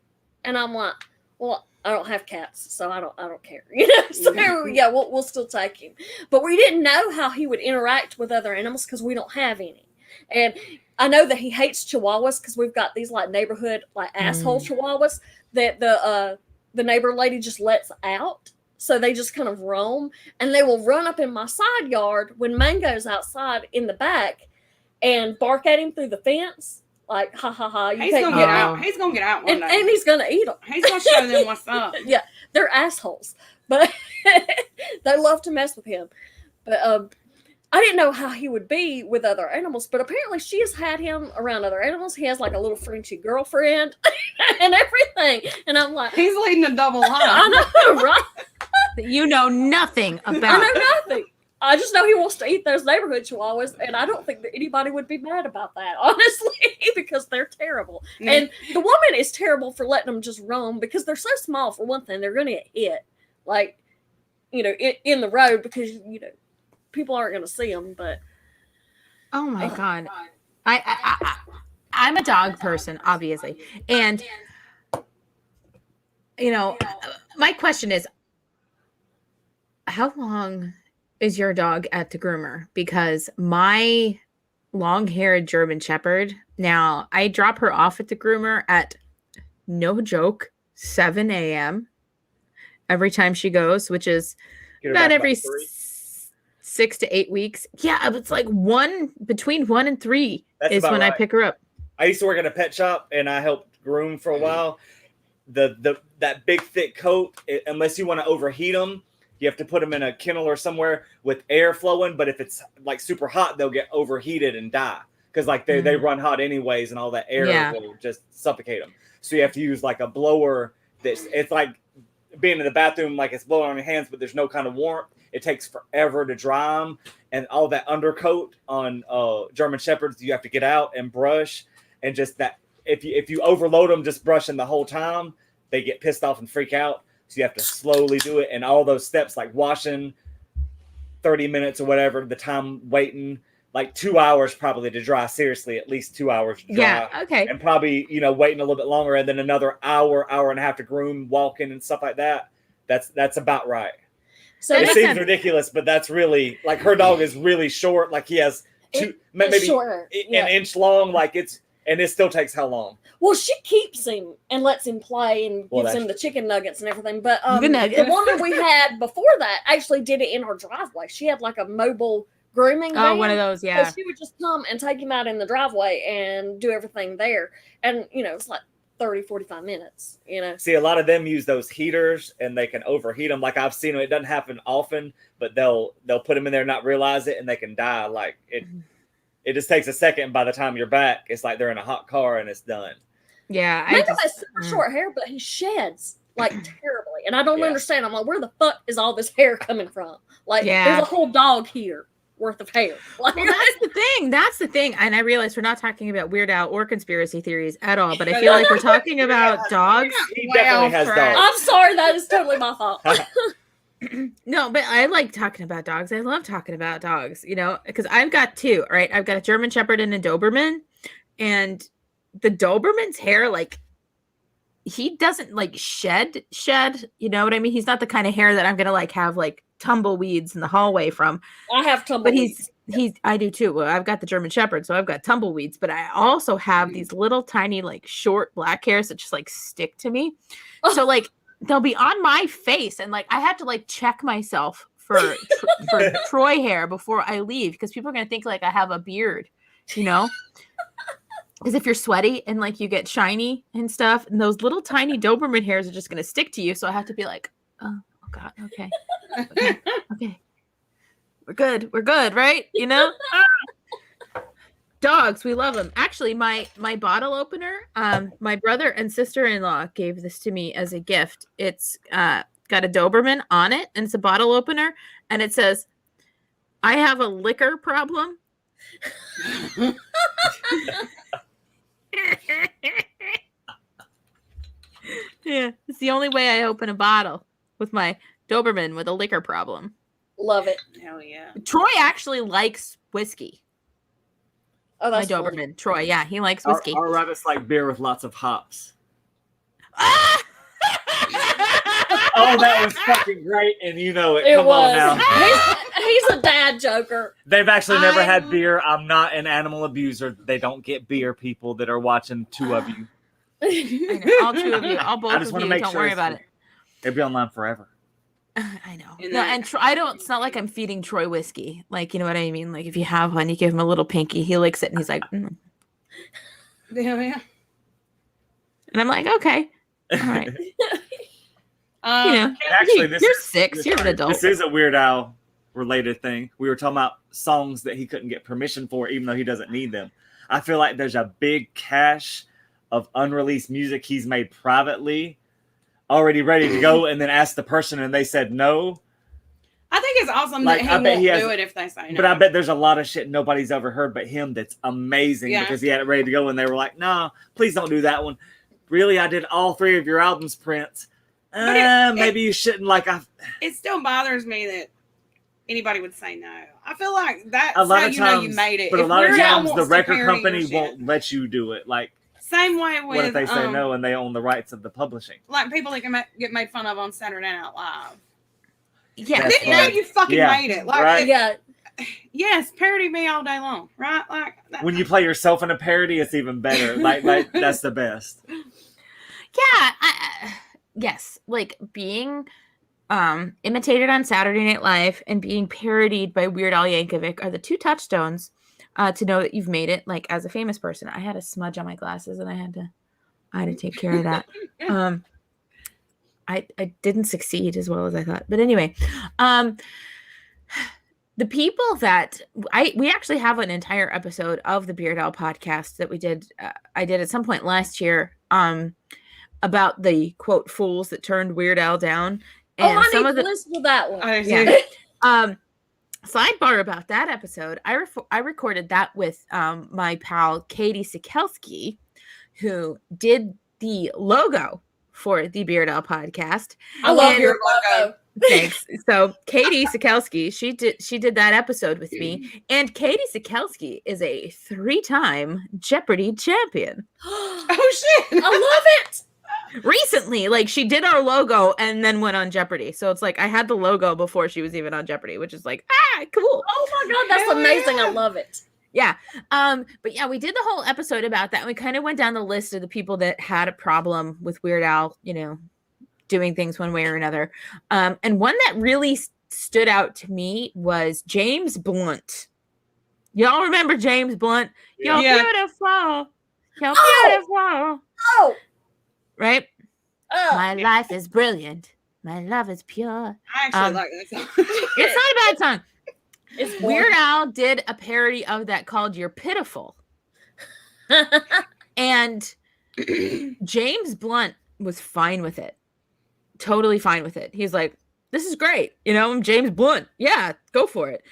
And I'm like, well, I don't have cats, so I don't care. So yeah, we'll still take him. But we didn't know how he would interact with other animals because we don't have any. And I know that he hates chihuahuas because we've got these like neighborhood like asshole chihuahuas that the neighbor lady just lets out. So they just kind of roam and they will run up in my side yard when Mango's outside in the back and bark at him through the fence. Like, ha ha ha. He's going to get out. He's going to get out one day. And he's going to eat them. He's going to show them what's up. Yeah, they're assholes. But they love to mess with him. But I didn't know how he would be with other animals, but apparently she has had him around other animals. He has like a little Frenchy girlfriend and everything. And I'm like, He's leading a double life. I know, right? That you know nothing I about. know nothing. I just know he wants to eat those neighborhood chihuahuas, and I don't think that anybody would be mad about that, honestly, because they're terrible. And the woman is terrible for letting them just roam because they're so small. For one thing, they're going to get hit, like, you know, in the road because, you know, people aren't going to see them. But Oh my god, I'm a dog person, obviously, and you know, my question is, how long is your dog at the groomer? Because my long-haired German Shepherd, now I drop her off at the groomer at, no joke, 7 a.m. every time she goes, which is Get her about back every about 3. 6 to 8 weeks. Yeah, it's like between 1 and 3 That's is about when I right. pick her up. I used to work at a pet shop, and I helped groom for a while. That big thick coat, unless you want to overheat them, you have to put them in a kennel or somewhere with air flowing. But if it's like super hot, they'll get overheated and die because like they run hot anyways, and all that air will just suffocate them. So you have to use like a blower. It's like being in the bathroom, like it's blowing on your hands, but there's no kind of warmth. It takes forever to dry them, and all that undercoat on German Shepherds, you have to get out and brush, and just that if you overload them, just brushing the whole time, they get pissed off and freak out. So you have to slowly do it, and all those steps like washing, 30 minutes or whatever, the time waiting, like 2 hours probably to dry. Seriously, at least 2 hours to dry. Yeah, okay. And probably, you know, waiting a little bit longer, and then another hour and a half to groom, walking and stuff like that. That's about right. so It makes seems sense. ridiculous, but that's really, like, her dog is really short. Like he has maybe shorter, an inch long. Like and it still takes how long? well, she keeps him and lets him play and Well, gives that's him the chicken nuggets and everything. But The nuggets. the woman we had before that actually did it in her driveway. She had like a mobile grooming van. Oh, one of those, yeah. So she would just come and take him out in the driveway and do everything there. And, you know, it's like 30, 45 minutes, you know. See, a lot of them use those heaters, and they can overheat them. Like I've seen them. It doesn't happen often, but they'll put them in there, not realize it, and they can die. Like it just takes a second. And by the time you're back, it's like they're in a hot car and it's done. Yeah, Maybe that's super short hair, but he sheds like terribly. And I don't understand. I'm like, where the fuck is all this hair coming from? Like, there's a whole dog here worth of hair. Like, well, that's the thing. That's the thing. And I realize we're not talking about Weird Al or conspiracy theories at all, but I feel like we're talking about dogs. He definitely has dogs. I'm sorry, that is totally my fault. No, but I like talking about dogs. I love talking about dogs, you know, because I've got 2, right? I've got a German Shepherd and a Doberman, and the Doberman's hair, like, he doesn't like shed, you know what I mean? He's not the kind of hair that I'm gonna like have like tumbleweeds in the hallway from. I have tumbleweeds. But I do too. Well, I've got the German Shepherd, so I've got tumbleweeds, but I also have these little tiny like short black hairs that just like stick to me. So like they'll be on my face, and like I have to like check myself for Troy hair before I leave, because people are gonna think like I have a beard, you know. Because if you're sweaty and like you get shiny and stuff, and those little tiny Doberman hairs are just gonna stick to you, so I have to be like, oh god, okay. We're good, right? You know. Dogs, we love them. Actually, my bottle opener, my brother and sister-in-law gave this to me as a gift. It's got a Doberman on it, and it's a bottle opener, and it says, "I have a liquor problem." Yeah, it's the only way I open a bottle, with my Doberman with a liquor problem. Love it. Hell yeah. Troy actually likes whiskey. Oh, My that's funny. Doberman, Troy, yeah, he likes whiskey. Our rabbits like beer with lots of hops. Ah! Oh, that was fucking great, and you know it. It Come was. on now. He's a dad joker. They've actually never had beer. I'm not an animal abuser. They don't get beer, people that are watching, 2 of you. I know, all 2 of you, all both I just of want you. to make Don't sure worry about it. It'll be online forever. I know. And No, that- and I don't. It's not like I'm feeding Troy whiskey. Like, you know what I mean? Like, if you have one, you give him a little pinky, he licks it, and he's like, mm. Hell yeah. And I'm like, okay, all right. You know, Actually, this you're is- 6. You're an adult. This is a Weird Al related thing. We were talking about songs that he couldn't get permission for, even though he doesn't need them. I feel like there's a big cache of unreleased music he's made privately, already ready to go, and then asked the person, and they said no. I think it's awesome Like, that I he bet won't he has- do it if they say no. But I bet there's a lot of shit nobody's ever heard but him that's amazing Yeah. because he had it ready to go, and they were like, "No, please don't do that one." Really, I did all 3 of your albums, Prince. Maybe you shouldn't. Like, It still bothers me that anybody would say no. I feel like that's a lot how of you times, know you made it. but a If lot of Weird Al times the wants to record parody company your shit- won't let you do it. Like, Same way with what if they say no and they own the rights of the publishing? like people that can get made fun of on Saturday Night Live. Yeah. That's Didn't know fine. you fucking Yeah. made it. Like, Right. Yeah. yes, parody me all day long, right? Like When you play yourself in a parody, it's even better. Like that's the best. Yeah, yes, like being imitated on Saturday Night Live and being parodied by Weird Al Yankovic are the 2 touchstones to know that you've made it. Like, as a famous person, I had a smudge on my glasses, and I had to take care of that. I didn't succeed as well as I thought, but anyway, the people that we actually have an entire episode of the Beard Al podcast that we did. I did at some point last year. About the quote fools that turned Weird Al down, and I some need of to the listen to that one. sidebar about that episode. I recorded that with my pal Katie Sikelski, who did the logo for the Beard Al podcast. I love And- your logo. Thanks. So Katie Sikelski, she did that episode with me, and Katie Sikelski is a 3-time Jeopardy champion. Oh shit! I love it. Recently, like, she did our logo and then went on Jeopardy. So it's like I had the logo before she was even on Jeopardy, which is like, cool. Oh my god, that's Hell amazing. yeah. I love it. Yeah. But yeah, we did the whole episode about that. And we kind of went down the list of the people that had a problem with Weird Al, doing things one way or another. And one that really stood out to me was James Blunt. Y'all remember James Blunt? You're Yeah. beautiful. You're Oh! beautiful. Oh, Right? My life is brilliant. My love is pure. I actually like that song. It's not a bad song. it's Weird Al did a parody of that called You're Pitiful. And James Blunt was fine with it. Totally fine with it. He's like, this is great. I'm James Blunt. Yeah, go for it.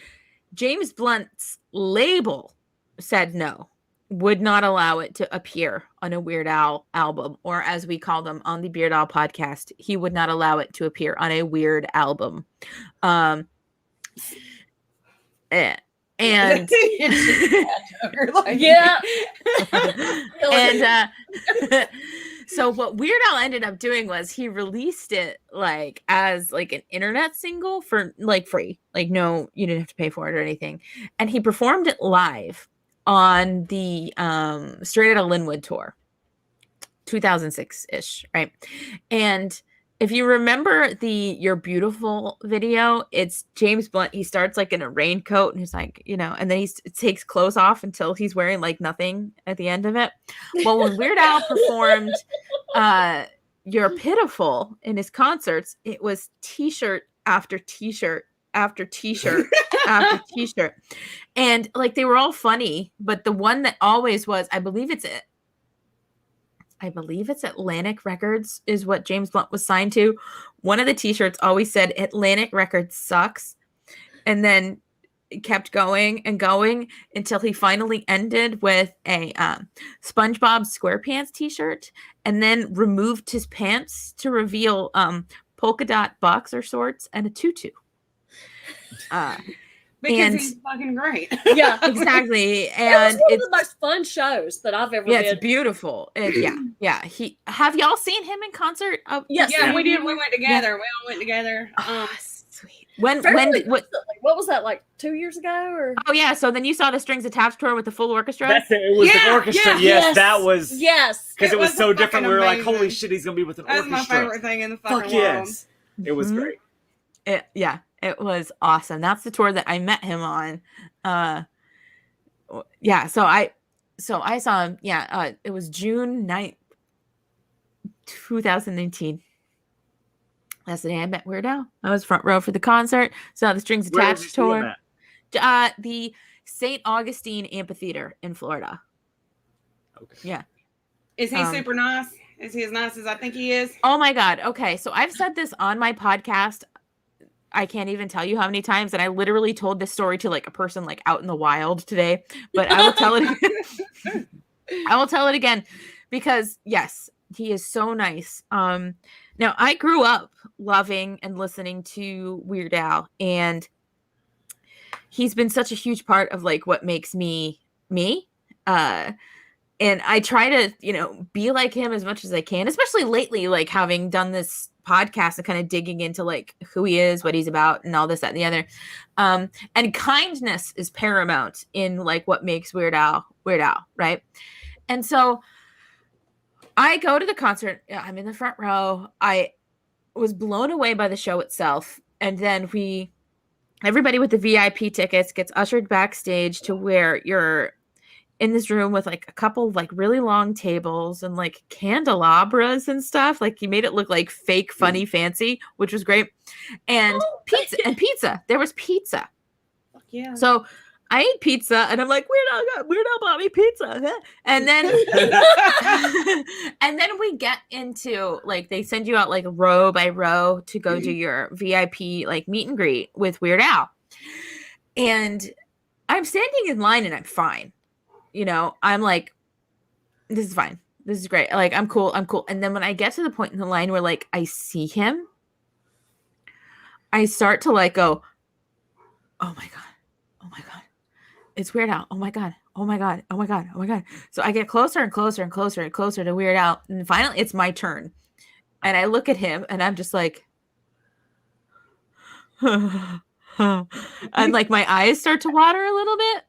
James Blunt's label said no, would not allow it to appear on a Weird Al album, or as we call them on the Beard Al podcast, he would not allow it to appear on a Weird album. And Yeah. and so what Weird Al ended up doing was he released it like as like an internet single for like free, like no, you didn't have to pay for it or anything, and he performed it live on the Straight Outta Linwood tour, 2006-ish, right? And if you remember the You're Beautiful video, it's James Blunt. He starts like in a raincoat and he's like, and then he takes clothes off until he's wearing like nothing at the end of it. Well, when Weird Al performed You're Pitiful in his concerts, it was t-shirt after t-shirt after t-shirt after t-shirt. And like they were all funny, but the one that always was, I believe it's Atlantic Records is what James Blunt was signed to. One of the t-shirts always said Atlantic Records sucks. And then it kept going and going until he finally ended with a SpongeBob SquarePants t-shirt and then removed his pants to reveal polka dot boxer shorts and a tutu. Because he's fucking great. Yeah. Exactly. It was And one of it's the most fun shows that I've ever yeah, been. it's beautiful. Yeah. Have y'all seen him in concert? Yes, Yeah, Yeah. we did. We went together. We all went together. Sweet. When Fairly what? recently. What was that, like 2 years ago? Or Oh yeah. So then you saw the Strings Attached tour with the full orchestra. That's it. It was Yeah, the orchestra. yeah, Yes, yes, that was yes. because It it was was so fucking different. We were like, amazing. "Holy shit, he's gonna be with an That's my orchestra!" favorite thing in the fucking Fuck world. yes, it was Mhm. great. It was awesome. That's the tour that I met him on. Yeah. So I saw him. Yeah. It was June 9th, 2019. That's the day I met Weird Al. I was front row for the concert. Saw the Strings Where did you Attached see him tour. at? The St. Augustine Amphitheater in Florida. Okay. Yeah. Is he super nice? Is he as nice as I think he is? Oh my God. Okay. So I've said this on my podcast. I can't even tell you how many times, and I literally told this story to like a person like out in the wild today, but I will tell it again. I will tell it again because yes, he is so nice. Now I grew up loving and listening to Weird Al, and he's been such a huge part of like what makes me me. And I try to, be like him as much as I can, especially lately, like having done this podcast and kind of digging into like who he is, what he's about, and all this, that, and the other. And kindness is paramount in like what makes Weird Al, right? And so I go to the concert. I'm in the front row. I was blown away by the show itself. And then everybody with the VIP tickets gets ushered backstage to where you're in this room with like a couple of like really long tables and like candelabras and stuff. Like he made it look like fake, funny, fancy, which was great. And pizza. There was pizza. Yeah. So I ate pizza and I'm like, Weird Al bought me pizza. And then and then we get into like they send you out like row by row to go do your VIP like meet and greet with Weird Al. And I'm standing in line and I'm fine. I'm like, this is fine. This is great. Like, I'm cool. And then when I get to the point in the line where like I see him, I start to like go, oh my God, it's Weird Al. Oh my God. So I get closer and closer and closer and closer to Weird Al. And finally it's my turn. And I look at him and I'm just like, and like my eyes start to water a little bit.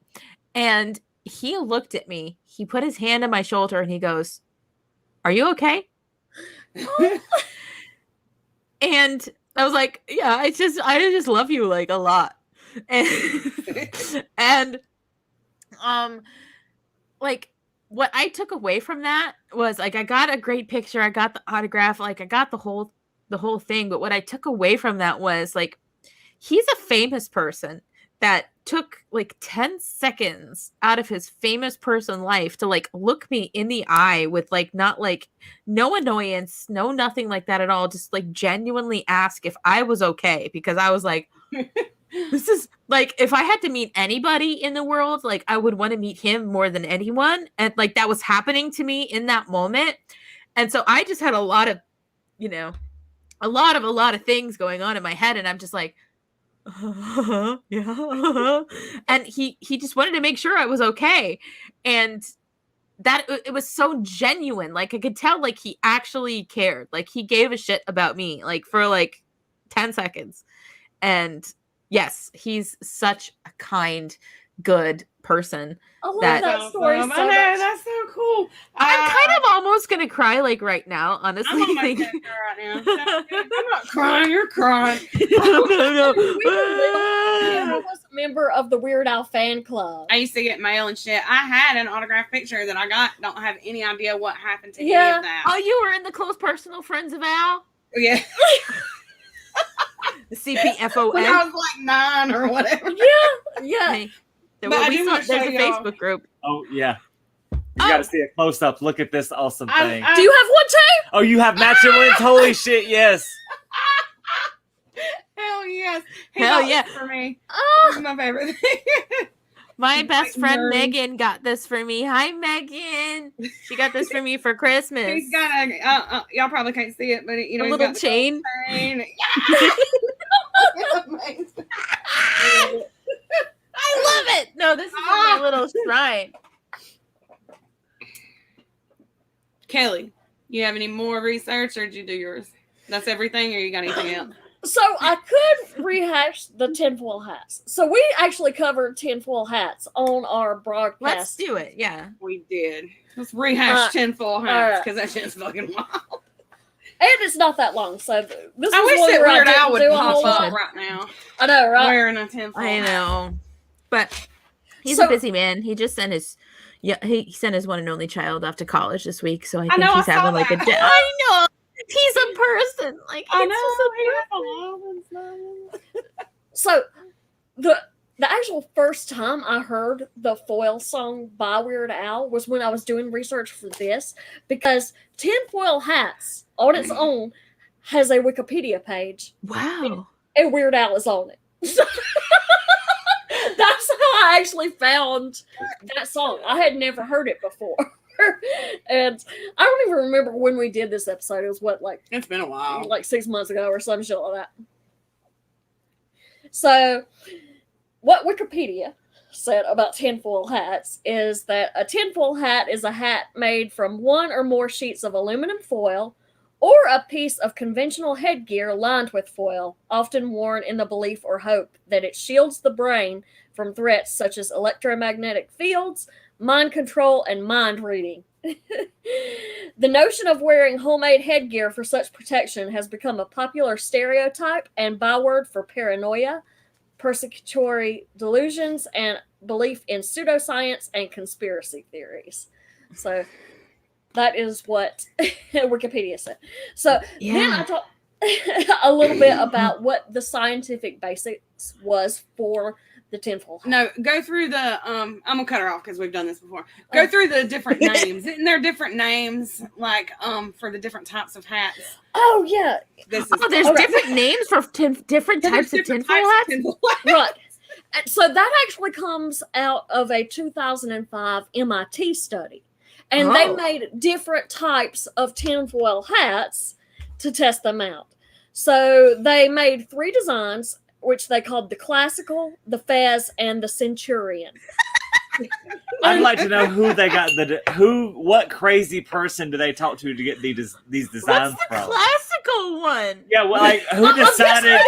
And he looked at me. He put his hand on my shoulder and he goes, "Are you okay?" And I was like, "Yeah, I just love you like a lot." And like what I took away from that was like I got a great picture, I got the autograph, like I got the whole thing, but what I took away from that was like he's a famous person that took like 10 seconds out of his famous person life to like look me in the eye with like not like no annoyance, no nothing like that at all, just like genuinely ask if I was okay, because I was like this is like if I had to meet anybody in the world, like I would want to meet him more than anyone, and like that was happening to me in that moment. And so I just had a lot of things going on in my head, and I'm just like yeah. And he just wanted to make sure I was okay, and that it was so genuine. Like I could tell like he actually cared, like he gave a shit about me like for like 10 seconds. And yes, he's such a kind, good person. I love that story so much. That's so cool. I'm kind of almost gonna cry like right now, honestly. I'm almost gonna cry right now. I'm not crying, you're crying. No. I was a member of the Weird Al fan club. I used to get mail and shit. I had an autographed picture that I got. Don't have any idea what happened to any of that. Oh, you were in the close personal friends of Al? Yeah. The CPFON. When I was like 9 or whatever. Yeah. Hey, there's a Facebook group. Oh, yeah. You got to see a close up. Look at this awesome thing. Do you have one too? Oh, you have matching ones? Holy shit, yes. Hell yes. Hell yeah. For me. Oh. It's my favorite thing. My best friend Megan got this for me. Hi, Megan. She got this for me for Christmas. He's got a, y'all probably can't see it, but a he's little got chain. chain. I love it. No, this is my little shrine. Kelly, you have any more research, or did you do yours? That's everything, or you got anything else? So I could rehash the tinfoil hats. So we actually covered tinfoil hats on our broadcast. Let's do it. Yeah, we did. Let's rehash tinfoil hats because that shit's fucking wild. And it's not that long, so this I was wish one that where I Weird Al didn't would do a whole pop lot. up right now. I know, right? Wearing a tinfoil I hat. know, but he's a busy man. He just sent his he sent his one and only child off to college this week, so I think he's having like a day. I know. He's a person. Like I it's just a know. So the actual first time I heard the Foil song by Weird Al was when I was doing research for this, because Tinfoil Hats on its own has a Wikipedia page, wow. and Weird Al is on it. That's how I actually found that song. I had never heard it before. And I don't even remember when we did this episode. It was It's been a while. like 6 months ago or some shit like that. So, what Wikipedia said about tinfoil hats is that a tinfoil hat is a hat made from one or more sheets of aluminum foil or a piece of conventional headgear lined with foil, often worn in the belief or hope that it shields the brain from threats such as electromagnetic fields, mind control, and mind reading. The notion of wearing homemade headgear for such protection has become a popular stereotype and byword for paranoia, persecutory delusions, and belief in pseudoscience and conspiracy theories. So that is what Wikipedia said. So then I talked a little bit about what the scientific basics was for the tinfoil hat. No, go through the I'm gonna cut her off because we've done this before. Go through the different names. Isn't there different names like for the different types of hats? Oh yeah. This is There's different names for different types of tinfoil hats. Right. And so that actually comes out of a 2005 MIT study. And they made different types of tinfoil hats to test them out. So they made 3 designs, which they called the classical, the fez, and the centurion. I'd like to know who they got what crazy person do they talk to get these designs What's the from? classical one? Yeah, well, like who decided?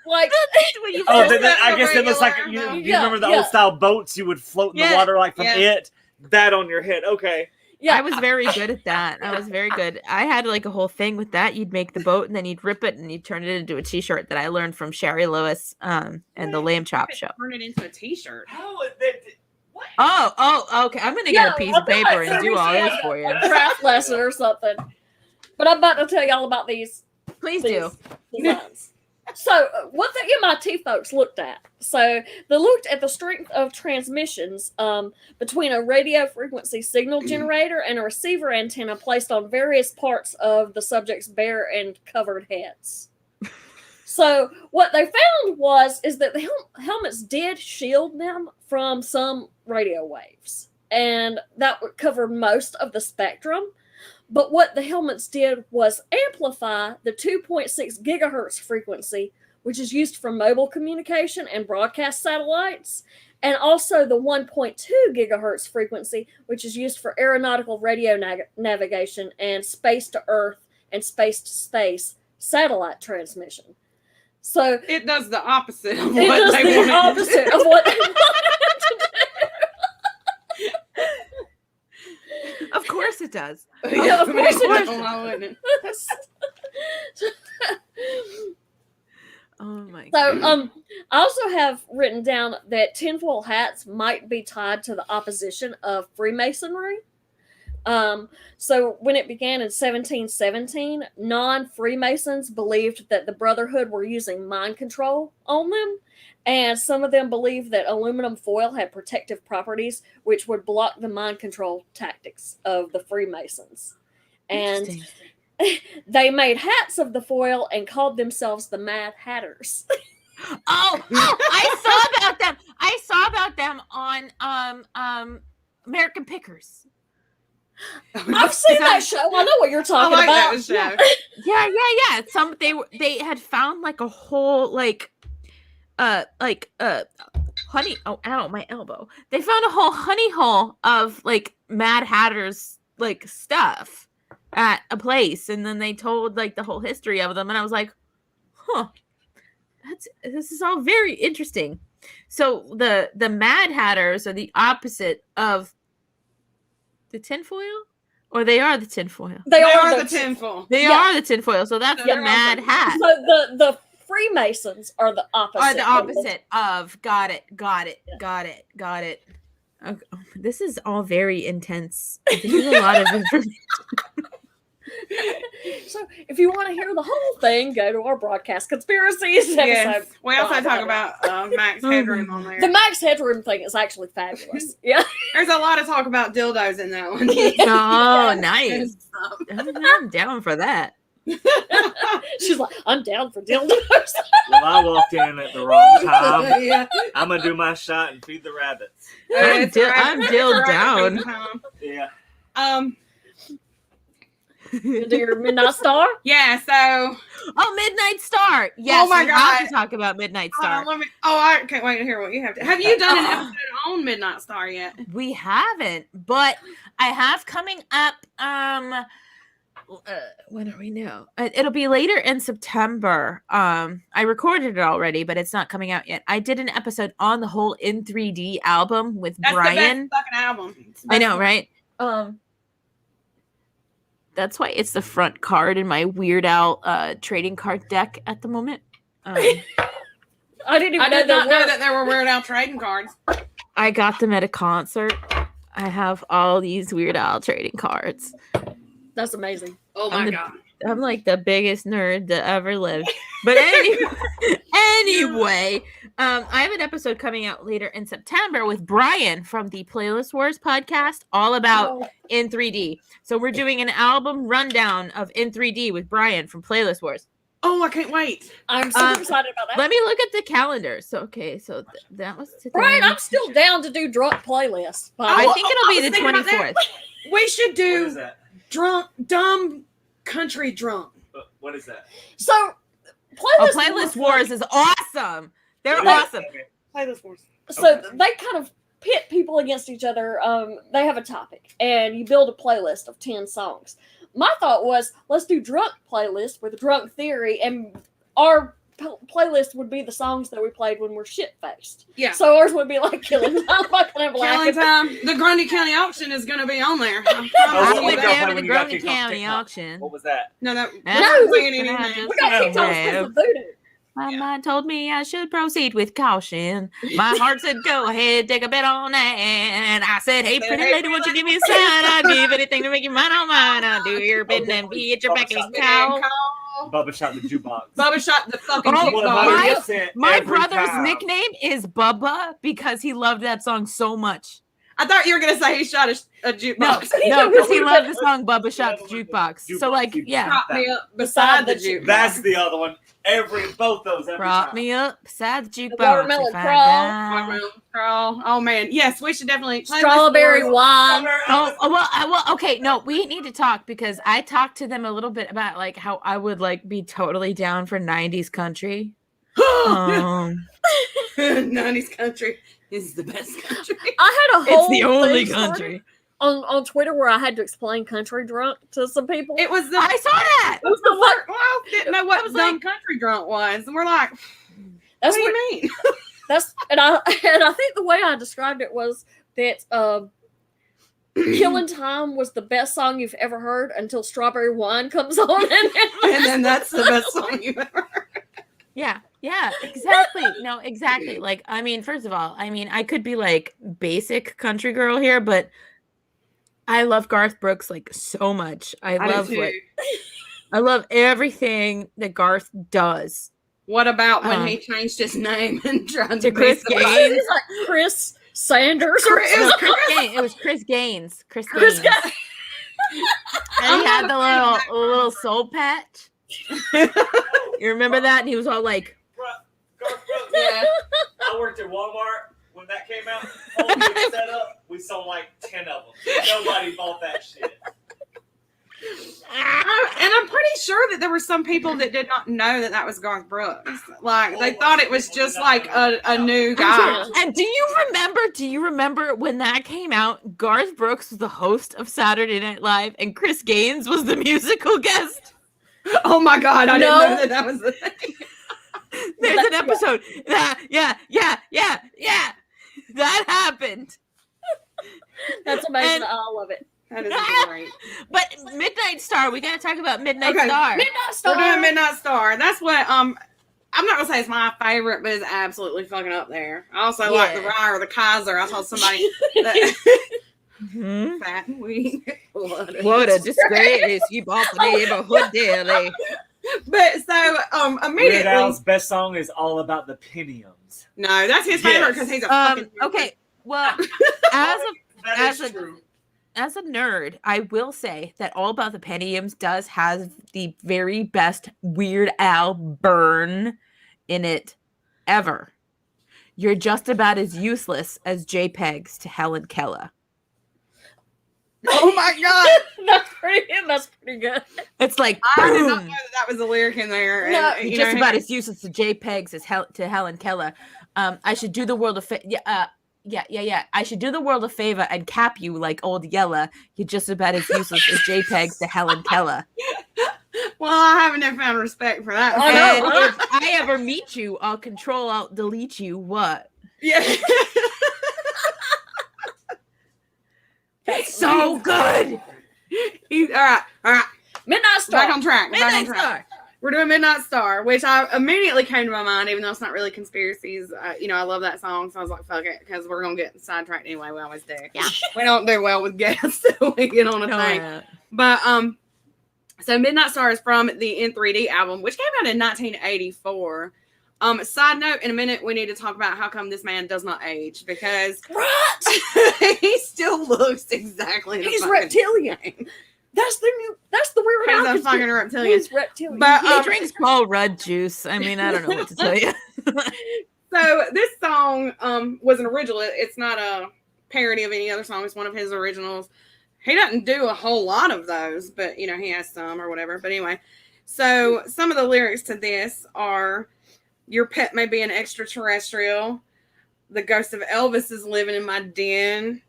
Like, I guess it looks like you remember the old style boats you would float in the water like from it. That on your head, okay. Yeah, I was very good at that. I was very good. I had like a whole thing with that. You'd make the boat and then you'd rip it and you'd turn it into a t-shirt that I learned from Sherry Lewis and the Lamb Chop Show. Turn it into a t-shirt. What? Oh, okay. I'm gonna get a piece of paper and do all this for you. A craft lesson or something. But I'm about to tell y'all about these. Please do. Designs. So, what the MIT folks looked at. So, they looked at the strength of transmissions between a radio frequency signal generator and a receiver antenna placed on various parts of the subject's bare and covered heads. So, what they found is that the helmets did shield them from some radio waves. And that would cover most of the spectrum. But what the helmets did was amplify the 2.6 gigahertz frequency, which is used for mobile communication and broadcast satellites, and also the 1.2 gigahertz frequency, which is used for aeronautical radio navigation and space-to-earth and space-to-space satellite transmission. So it does the opposite of what what they wanted. Opposite of what they wanted to do. Of course it does. Yeah, of course it does. Why wouldn't it? Oh my god. So, I also have written down that tinfoil hats might be tied to the opposition of Freemasonry. So when it began in 1717, non-Freemasons believed that the Brotherhood were using mind control on them. And some of them believed that aluminum foil had protective properties, which would block the mind control tactics of the Freemasons. And they made hats of the foil and called themselves the Mad Hatters. Oh, I saw about them. I saw about them on American Pickers. I've seen that show. I know what you're talking about. That show. Yeah. They had found like a whole honey. Oh, ow, my elbow. They found a whole honey hole of like Mad Hatter's like stuff at a place, and then they told like the whole history of them, and I was like, huh, this is all very interesting. So the Mad Hatters are the opposite of the tinfoil, or they are the tinfoil. They are the tinfoil. They are the tinfoil. So that's the Mad Hat. So the Freemasons are the opposite. Are the opposite of. Got it. Okay. This is all very intense. This is a lot of information. So if you want to hear the whole thing, go to our broadcast conspiracies episode. Yes. We also talk about Max Headroom on there. The Max Headroom thing is actually fabulous. Yeah. There's a lot of talk about dildos in that one. Oh, nice. I'm down for that. She's like, I'm down for dildos. Well, I walked in at the wrong time. Yeah. I'm gonna do my shot and feed the rabbits. I'm dill down. Yeah. Do your Midnight Star? Yeah, so Oh, Midnight Star. Yes, Oh my we have God. to talk about Midnight Star. I can't wait to hear what you have to. Have you done an episode on Midnight Star yet? We haven't, but I have coming up. When are we now? It'll be later in September. I recorded it already, but it's not coming out yet. I did an episode on the whole In 3D album with That's Brian. the best fucking album. I know, right? That's why it's the front card in my Weird Al trading card deck at the moment. I didn't even did not know that there were Weird Al trading cards. I got them at a concert. I have all these Weird Al trading cards. That's amazing. Oh my God. I'm like the biggest nerd that ever lived. But anyway, I have an episode coming out later in September with Brian from the Playlist Wars podcast, all about In 3D. So we're doing an album rundown of In 3D with Brian from Playlist Wars. Oh, I can't wait. I'm super excited about that. Let me look at the calendar. So, okay, so that was today. Brian, I'm still down to do drunk playlists. I think it'll be was the thinking about 24th. We should What is do that? dumb country drunk. What is that? So, Playlist Wars is awesome. They're What is awesome. it? Playlist Wars. So Okay. they kind of pit people against each other. They have a topic, and you build a playlist of 10 songs. My thought was, let's do drunk playlist with drunk theory, and our playlist would be the songs that we played when we're shit faced. Yeah. So ours would be like Killing Time by Clint Kelly Black. Time. The Grundy County auction is going to be on there. I Oh, promise what you was went that? that. down to When the you got Grundy kicked off County TikTok? auction. What was that? No, No, saying we anything. We got kicked off Yeah. because of voodoo. My mind told me I should proceed with caution. My heart said, go ahead, take a bet on that. And I said, hey, pretty lady, won't you give me a sign? I'd give anything to make you mine on mine. I'll do your bidding and be at your beck and call. Bubba shot the jukebox. Bubba shot the fucking Oh, jukebox. My brother's nickname is Bubba because he loved that song so much. I thought you were going to say he shot a jukebox. No, because he loved the song Bubba Shot the Jukebox. So, like, yeah. Prop me up beside the jukebox. That's the other one. Both those. Every Prop time. me up beside the jukebox. Watermelon if I Crawl. die. Watermelon Crawl. Oh man, yes, we should definitely Strawberry wine. Well, okay, no, we need to talk because I talked to them a little bit about like how I would like be totally down for 90s country. 90s country is the best country. I had a whole It's the only thing started country. on Twitter where I had to explain country drunk to some people. It was the I saw that. it was the first. Well, didn't know what was dumb like- country drunk was, and we're like, That's what do what you mean? and I think the way I described it was that Killing Time was the best song you've ever heard until Strawberry Wine comes on And then that's the best song you ever heard. Yeah, exactly. No, exactly. Like, I mean, first of all, I mean, I could be like basic country girl here, but I love Garth Brooks like so much. I love everything that Garth does. What about when he changed his name and tried To be Chris somebody? Gaines? It's like Chris Sanders. It was Chris Gaines. Chris Gaines. And he had the little soul patch. You remember that? And he was all like, Yeah. I worked at Walmart when that came out. Whole new setup. We sold like 10 of them. Nobody bought that shit. And I'm pretty sure that there were some people that did not know that was Garth Brooks. Like they thought it was just like a new guy. and do you remember when that came out? Garth Brooks was the host of Saturday Night Live and Chris Gaines was the musical guest. Oh my God, I No. didn't know that was the thing. There's an episode. Yeah. That happened. That's amazing. And- I love it. That is great. But Midnight Star, we gotta talk about Midnight Okay. Star. Midnight We're Star. doing Midnight Star. That's what I'm not gonna say it's my favorite, but it's absolutely fucking up there. I also like the Yeah. Rye or the Kaiser. I saw somebody that Mhm. Fat and weak. What a disgrace! You bought the neighborhood daily. But so Weird immediately. Al's best song is all about the piniums. No, that's his favorite because he's a fucking. Okay, well, That as is a true. as a nerd, I will say that All About the Pentiums does have the very best Weird Al burn in it ever. You're just about as useless as JPEGs to Helen Keller. Oh my god! That's pretty good. It's like, I did not boom! know that was a lyric in there. No, And, You're just about as useless to JPEGs as to Helen Keller. I should do the world a yeah. I should do the world a favor and cap you like old Yella. You're just about as useless as JPEGs to Helen Keller. Well, I haven't found respect for that. I know, And right? if I ever meet you, I'll Control Alt Delete you. What? Yeah. It's so good. All right. Midnight Star. Back on track. Midnight Star. We're doing Midnight Star, which I immediately came to my mind, even though it's not really conspiracies. I love that song, so I was like, fuck it, because we're going to get sidetracked anyway. We always do. Yeah. We don't do well with guests, so we get on a thing. But, so Midnight Star is from the N3D album, which came out in 1984. Side note, in a minute, we need to talk about how come this man does not age, because Right. he still looks exactly the He's fucking reptilian. same. That's the Weird Al. He's a fucking reptilian. He's reptilian. But, He drinks Paul Rudd juice. I mean, I don't know what to tell you. So this song was an original. It's not a parody of any other song. It's one of his originals. He doesn't do a whole lot of those, but he has some or whatever. But anyway, so some of the lyrics to this are, "Your pet may be an extraterrestrial. The ghost of Elvis is living in my den.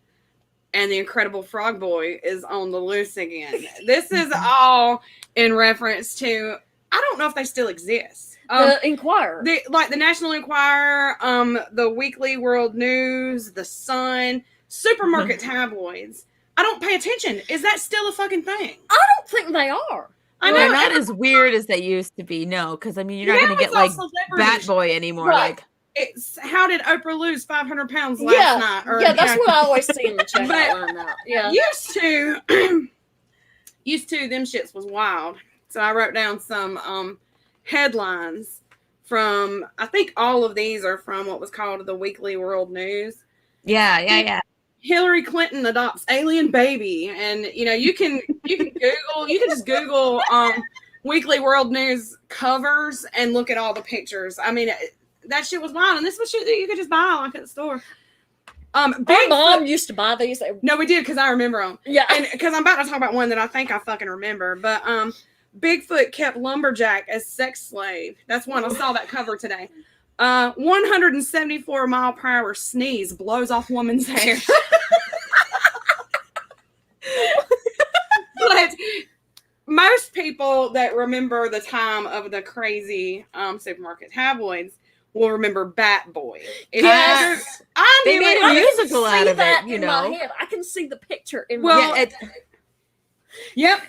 And the Incredible Frog Boy is on the loose again." This is all in reference to, I don't know if they still exist. the Inquirer. The National Enquirer, the Weekly World News, the Sun, supermarket tabloids. I don't pay attention. Is that still a fucking thing? I don't think they are. I They're know. not as weird as they used to be. No, because I mean, you're not Now going to get it's all like celebrities. Bat Boy anymore. Right. Like, It's how did Oprah lose 500 pounds last night? Or, yeah, that's what I always see in the chat But- line now. Yeah. Used to them shits was wild. So I wrote down some headlines from, I think all of these are from what was called the Weekly World News. yeah. Hillary Clinton adopts alien baby, and you can just Google Weekly World News covers and look at all the pictures. I mean, that shit was wild, and this was shit that you could just buy like at the store. My mom used to buy these. No, we did, because I remember them. Yeah. And because I'm about to talk about one that I think I fucking remember, but Bigfoot kept lumberjack as sex slave. That's one. I saw that cover today. 174 mile per hour sneeze blows off woman's hair. But most people that remember the time of the crazy supermarket tabloids will remember Bat Boy. Yes. They made a musical out of it, in my head. I can see the picture in Well, my head. Yep.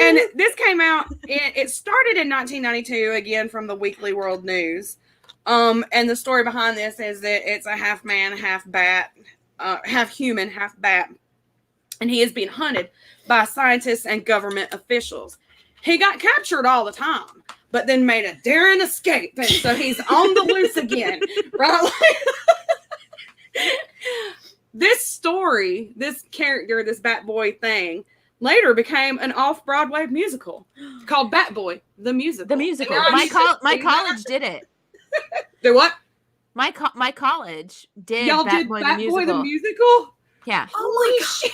And this came out, it started in 1992, again, from the Weekly World News. And the story behind this is that it's a half man, half bat, half human, half bat. And he is being hunted by scientists and government officials. He got captured all the time, but then made a daring escape. And so he's on the loose again. Right? This story, this character, this Bat Boy thing, later became an off-Broadway musical called Bat Boy, the musical. The musical. And My college did it. Do what? My college did Y'all Bat did Boy Bat the musical. Boy the musical? Yeah. Holy shit.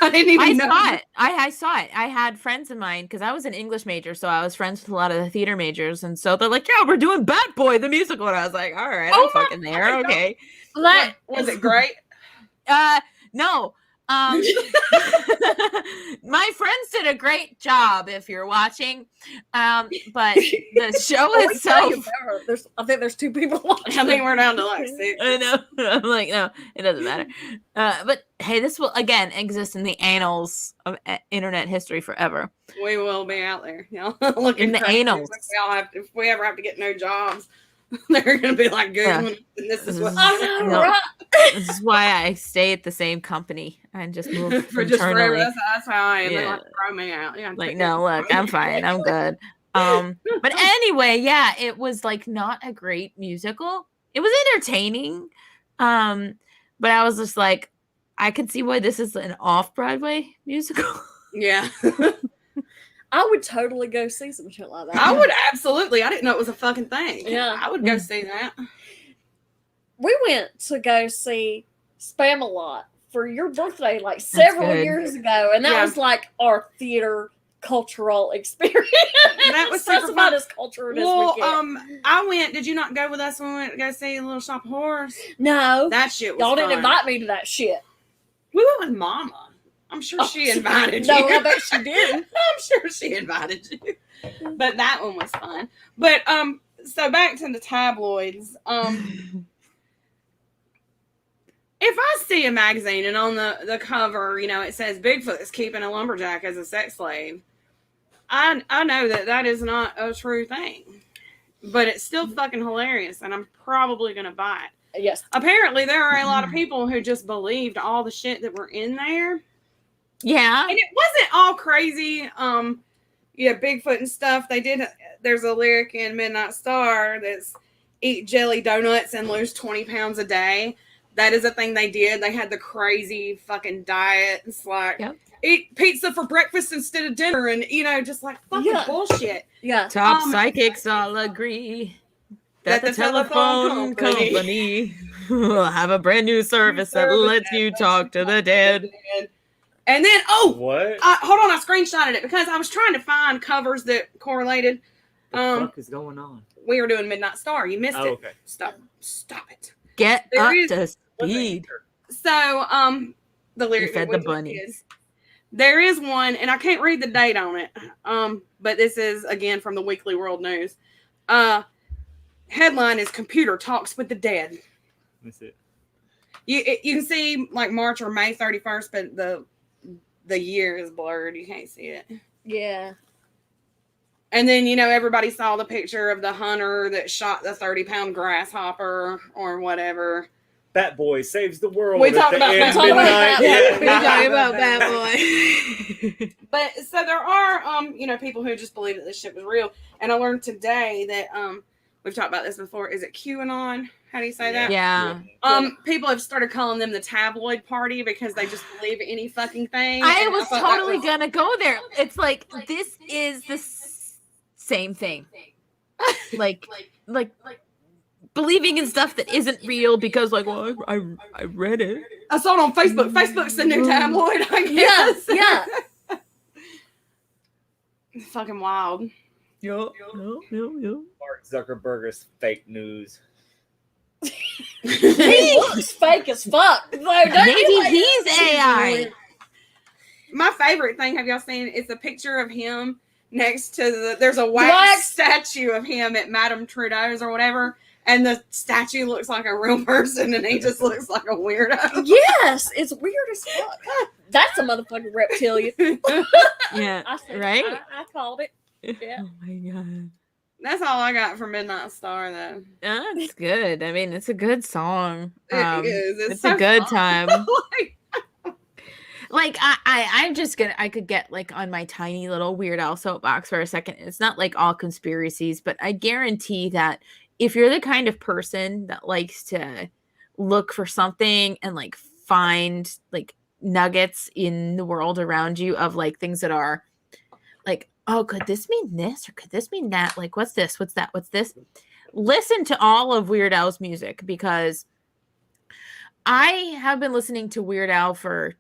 I didn't even know. Saw it. I saw it. I had friends of mine, because I was an English major, so I was friends with a lot of the theater majors, and so they're like, "Yeah, we're doing Bat Boy the musical," and I was like, "All right, Oh I'm fucking there, God. okay." Was it great? No. My friends did a great job, if you're watching. But the show itself, I think there's two people watching. I think we're down to like 6. I know. I'm like, no, it doesn't matter. But hey, this will again exist in the annals of internet history forever. We will be out there, looking In the crazy. annals. If we ever have to get no jobs. They're gonna be like Yeah. Googling, and this is what I know, No. right? This is why I stay at the same company and just move for just forever. internally. That's how I am. They Yeah. like throw me out. Yeah, Like, no, look, I'm fine. I'm good. But anyway, yeah, it was like not a great musical. It was entertaining. But I was just like, I can see why this is an off-Broadway musical. Yeah. I would totally go see some shit like that. I would absolutely. I didn't know it was a fucking thing. Yeah. I would go see that. We went to go see Spam-A-Lot for your birthday like several good. years ago, and that Yeah. was like our theater cultural experience. That was That's super about fun. as cultural as Well, we get. I went. Did you not go with us when we went to go see Little Shop of Horrors? No, That shit was y'all fun. didn't invite me to that shit. We went with Mama. I'm sure she invited No, you. I bet she did. I'm sure she invited you. But that one was fun. But so back to the tabloids. If I see a magazine and on the cover, you know, it says Bigfoot is keeping a lumberjack as a sex slave, I know that is not a true thing. But it's still fucking hilarious, and I'm probably going to buy it. Yes. Apparently, there are a lot of people who just believed all the shit that were in there. Yeah. And it wasn't all crazy. Yeah, Bigfoot and stuff. There's a lyric in Midnight Star that's eat jelly donuts and lose 20 pounds a day. That is a thing they did. They had the crazy fucking diet. It's like, eat pizza for breakfast instead of dinner. And, you know, just like fucking bullshit. Yeah. Top psychics all agree that the telephone company will have a brand new service that lets you talk to the dead. And then, What? hold on, I screenshotted it because I was trying to find covers that correlated. The fuck is going on? We were doing Midnight Star. You missed it. Okay. Stop it. Get There up is- to speed. So, the lyric You fed the bunny. There is one, and I can't read the date on it. But this is again from the Weekly World News. Headline is "Computer Talks with the Dead." That's it. You can see like March or May 31st, but the year is blurred. You can't see it. Yeah. And then, you know, everybody saw the picture of the hunter that shot the 30-pound grasshopper or whatever. Bat Boy saves the world. We at talked the about end Bat of Boy. midnight. Yeah. We're talking about Bad Boy. But so there are, you know, people who just believe that this shit was real. And I learned today that, we've talked about this before. Is it QAnon? How do you say that? Yeah. People have started calling them the tabloid party because they just believe any fucking thing. I And was thought that totally was- gonna go there. It's like this is the same thing. Like believing in stuff that isn't real because like, well, I read it. I saw it on Facebook. Facebook's the new tabloid, I guess. Yeah. It's fucking wild. Yo. Mark Zuckerberg's fake news. He looks fake as fuck. Though, don't Maybe you think he's that's AI. My favorite thing, have y'all seen? It's a picture of him next to there's a wax statue of him at Madame Trudeau's or whatever. And the statue looks like a real person and he just looks like a weirdo. Yes, it's weird as fuck. That's a motherfucking reptilian. Yeah. I said, Right? I called it. Yeah. Oh my god. That's all I got from Midnight Star, though. That's good. I mean, it's a good song. It is. It's so a good fun. time. Like, Like I'm just gonna I could get like on my tiny little Weird Al soapbox for a second. It's not like all conspiracies, but I guarantee that if you're the kind of person that likes to look for something and like find like nuggets in the world around you of like things that are like, oh, could this mean this or could this mean that? Like, what's this? What's that? What's this? Listen to all of Weird Al's music because I have been listening to Weird Al for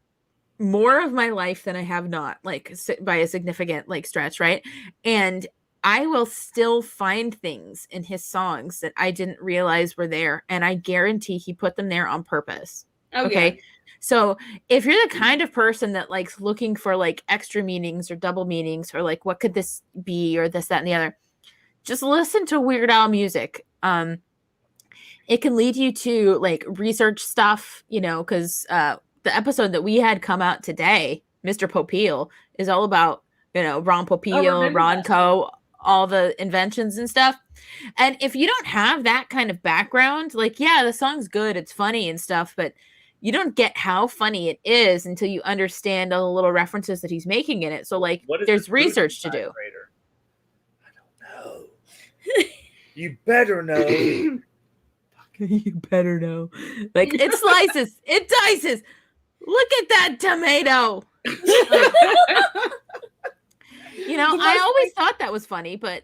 more of my life than I have not, like by a significant like stretch, right? And I will still find things in his songs that I didn't realize were there, and I guarantee he put them there on purpose. oh, Okay. yeah. So if you're the kind of person that likes looking for like extra meanings or double meanings or like what could this be or this, that, and the other, just listen to Weird Al music. It can lead you to like research stuff, you know, because the episode that we had come out today, Mr. Popeil, is all about, you know, Ron Popeil, remember Ron that. Coe, all the inventions and stuff. And if you don't have that kind of background, like, yeah, the song's good, it's funny and stuff, but you don't get how funny it is until you understand all the little references that he's making in it. So, like, What is there's the research to food do. vibrator? I don't know. You better know. You better know. Like, it slices, it dices. Look at that tomato. You know, I always thought that was funny, but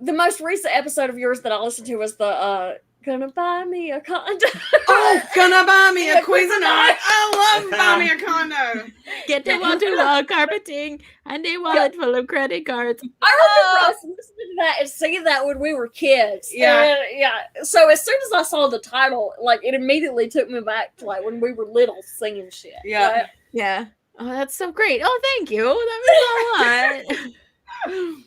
The most recent episode of yours that I listened to was the gonna buy me a condo. Oh, gonna buy me a Yeah, Cuisinart. I love buy me a condo. get to wall carpeting and a wallet full of credit cards. I remember us listening to that and singing that when we were kids. Yeah. And, yeah. So as soon as I saw the title, like, it immediately took me back to, like, when we were little singing shit. Yeah. Right? Yeah. Oh, that's so great. Oh, thank you. That means a lot.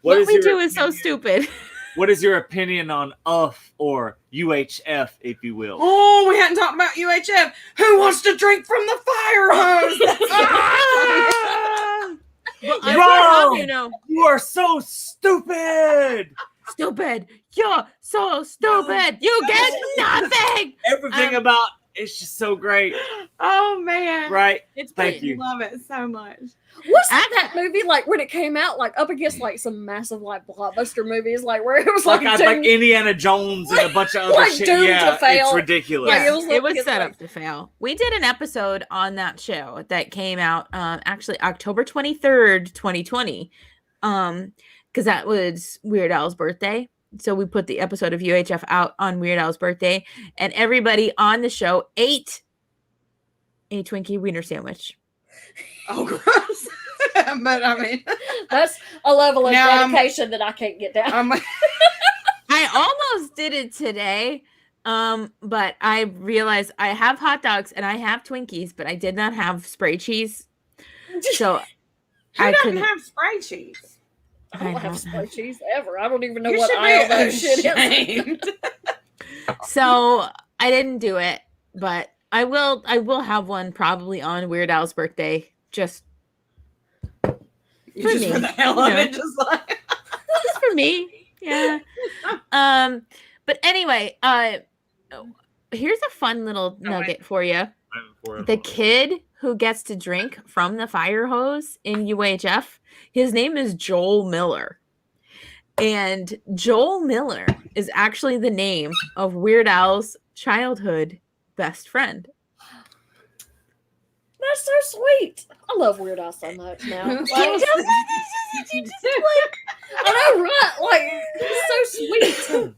What we your do is so opinion- stupid. What is your opinion on UF or UHF, if you will? Oh, we hadn't talked about UHF. Who wants to drink from the fire hose? Well, I Wrong! will have you know, You are so stupid. stupid. You're so stupid. You get nothing. Everything about it's just so great, Oh man, right? It's Thank you. love it so much. Wasn't that movie, like, when it came out, like, up against, like, some massive, like, blockbuster movies, like, where it was, like, Like Indiana Jones and a bunch of other like shit. doomed to Yeah, fail. it's ridiculous. Like, Yeah, it was like- set up to fail. We did an episode on that show that came out actually October 23rd, 2020. Because that was Weird Al's birthday. So we put the episode of UHF out on Weird Al's birthday, and everybody on the show ate a Twinkie wiener sandwich. Oh, gross. But I mean, That's a level of Now, dedication that I can't get down. I almost did it today, but I realized I have hot dogs and I have Twinkies, but I did not have spray cheese. So who I doesn't couldn't. have spray cheese? I don't I have don't spray cheese ever. I don't even know You what should aisle be that shit is. ashamed. So I didn't do it, but I will have one probably on Weird Al's birthday. Just Just me, for the hell of you know. it, just like. just for me. Yeah. But anyway, here's a fun little nugget for you. The kid who gets to drink from the fire hose in UHF, his name is Joel Miller. And Joel Miller is actually the name of Weird Al's childhood best friend. That's so sweet. I love Weird Al so much now. Like, I know, right? Like, it's so sweet.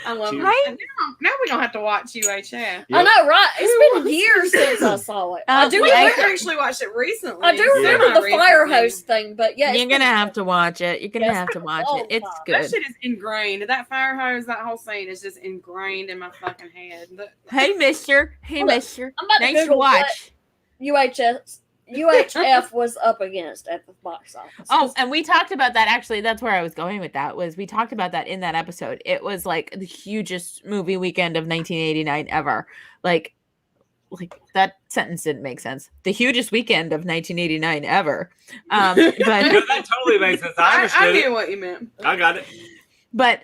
I love it. Right? And now we don't have to watch UHF. Yep. I know, right? Who It's been wants years to- since I saw it. Uh, I do We remember. actually watched it recently. I do Yeah. remember Not the fire recently. hose thing, but yeah, You're gonna have to watch it. You're gonna Yes, have to watch all it. the It's time. That good. shit is ingrained. That fire hose, that whole scene is just ingrained in my fucking head. Hey, mister. Hey, Hold up. mister. I'm about to Thanks for Google what watch. UHF was up against at the box office. Oh, and we talked about that. Actually, that's where I was going with that. Was we talked about that in that episode? It was like the hugest movie weekend of 1989 ever. Like that sentence didn't make sense. The hugest weekend of 1989 ever. But that totally makes sense. I I understood knew it. what you meant. I got it. But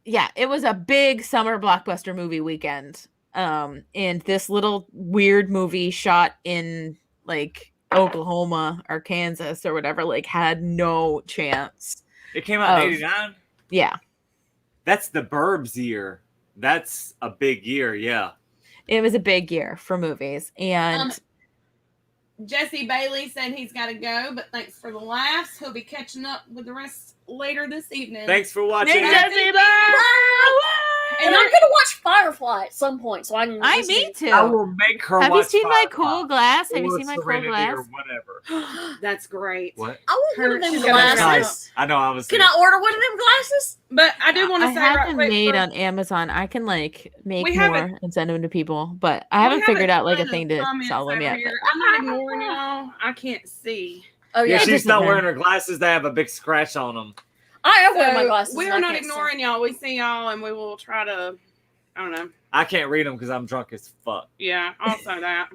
yeah, it was a big summer blockbuster movie weekend. And this little weird movie shot in like Oklahoma or Kansas or whatever, like had no chance. It came out in Of- '89. Yeah, That's the Burbs year. That's a big year. Yeah. it was a big year for movies. And Jesse Bailey said he's got to go, but thanks for the laughs. He'll be catching up with the rest later this evening. Thanks for watching. Hey, Jesse, And I'm gonna watch Firefly at some point, so I can. I just- me too. I will make her Have you watch seen my Firefly cool glass? Have you or seen my cool Serenity glass? or whatever. That's great. What? I want one of Her- them she's got a glasses. I know. I was. Can I order one of them glasses? But I do want I to say have right them quick. made for- on Amazon. I can like make We more haven't- and send them to people, but I we haven't figured out like a done thing to comments sell them over yet. here. I'm not ignoring y'all. I can't see. Oh Yeah, yeah, she's not okay. wearing her glasses. They have a big scratch on them. I am wearing my So, glasses. we and are I not can't see. ignoring y'all. We see y'all, and we will try to. I don't know. I can't read them because I'm drunk as fuck. Yeah, also that.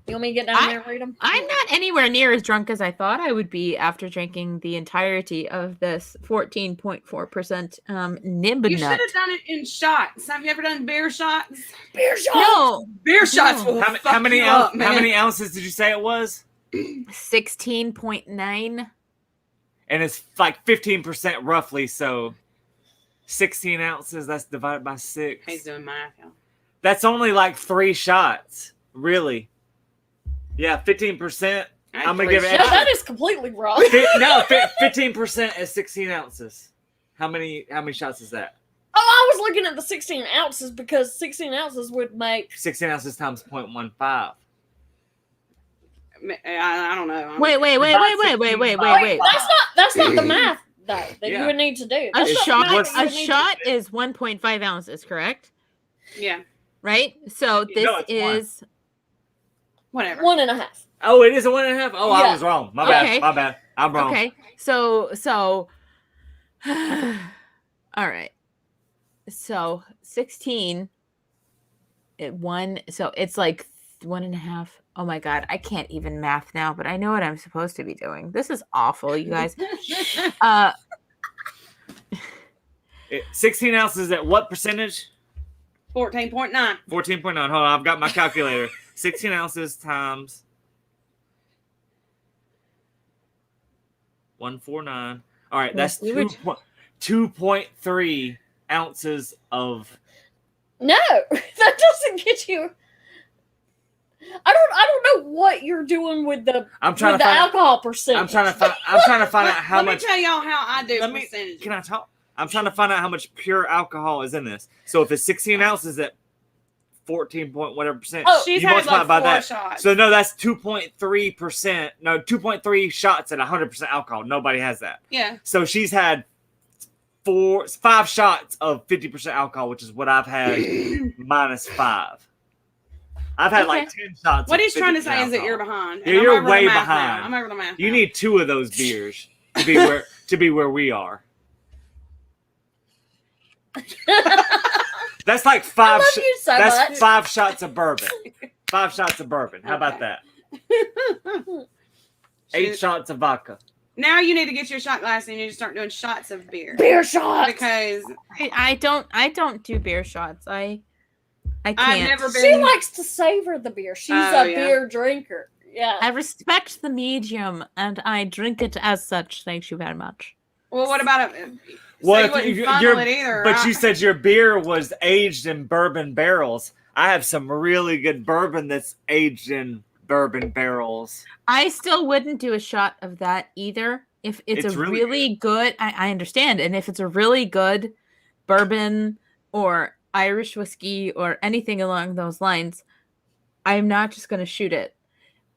You want me to get down there and read them? I'm not anywhere near as drunk as I thought I would be after drinking the entirety of this 14.4% nib You should nut. have done it in shots. Have you ever done beer shots? Beer shot. No, Beer shots No. will How fuck many you up, man. how many ounces did you say it was? 16.9. And it's like 15% roughly, so 16 ounces, that's divided by 6. He's doing math, y'all. That's only like 3 shots, really. Yeah, 15%. I'm gonna give it No, extra. that is completely wrong. 15% is 16 ounces. How many shots is that? Oh, I was looking at the 16 ounces because 16 ounces would make 16 ounces times 0.15. I don't know. Wait. that's not the math though that Yeah. you would need to do. A That's not shot, the math you a would need to shot do. is 1.5 ounces, correct? Yeah, Right? So this No, it's one. is whatever. 1.5. Oh, it is a 1.5? Oh, I Yeah. was wrong. My Okay. bad. I'm wrong. okay. So all right. So 16 so it's like 1.5. Oh my god, I can't even math now, but I know what I'm supposed to be doing. This is awful, you guys. 16 ounces at what percentage? 14.9. 14.9. Hold on, I've got my calculator. 16 ounces times 149. All right, that's 2.3 ounces of. No, that doesn't get you. I don't know what you're doing with the I'm trying with to the find. alcohol percentage. I'm trying to find out how Let much. me tell y'all how I do Let me. percentages. Can I talk? I'm trying to find out how much pure alcohol is in this. So if it's 16 ounces at 14 point whatever percent, Oh, She's you had multiply like by 4 that. shots. So no, that's 2.3%. No, 2.3 shots at 100% alcohol. Nobody has that. Yeah. So she's had 5 shots of 50% alcohol, which is what I've had minus 5. I've had like 10 shots. What of he's trying to say 50% is that you're alcohol. behind. Yeah, And I'm you're over the way math now. behind. I'm over the math. You now. need 2 of those beers to be where we are. That's like 5. I love you so That's much. 5 shots of bourbon. 5 shots of bourbon. How about Okay. that? 8 shots of vodka. Now you need to get your shot glass and you need to start doing shots of beer. Beer shots. Because I don't do beer shots. I can't. I've never been. She likes to savor the beer. She's Oh, a yeah. beer drinker. Yeah. I respect the medium and I drink it as such. Thank you very much. Well, what about it? Well, so you if wouldn't funnel it either. but you said your beer was aged in bourbon barrels. I have some really good bourbon that's aged in bourbon barrels. I still wouldn't do a shot of that either. If it's It's a really really good, I understand. And if it's a really good bourbon or Irish whiskey or anything along those lines, I'm not just going to shoot it.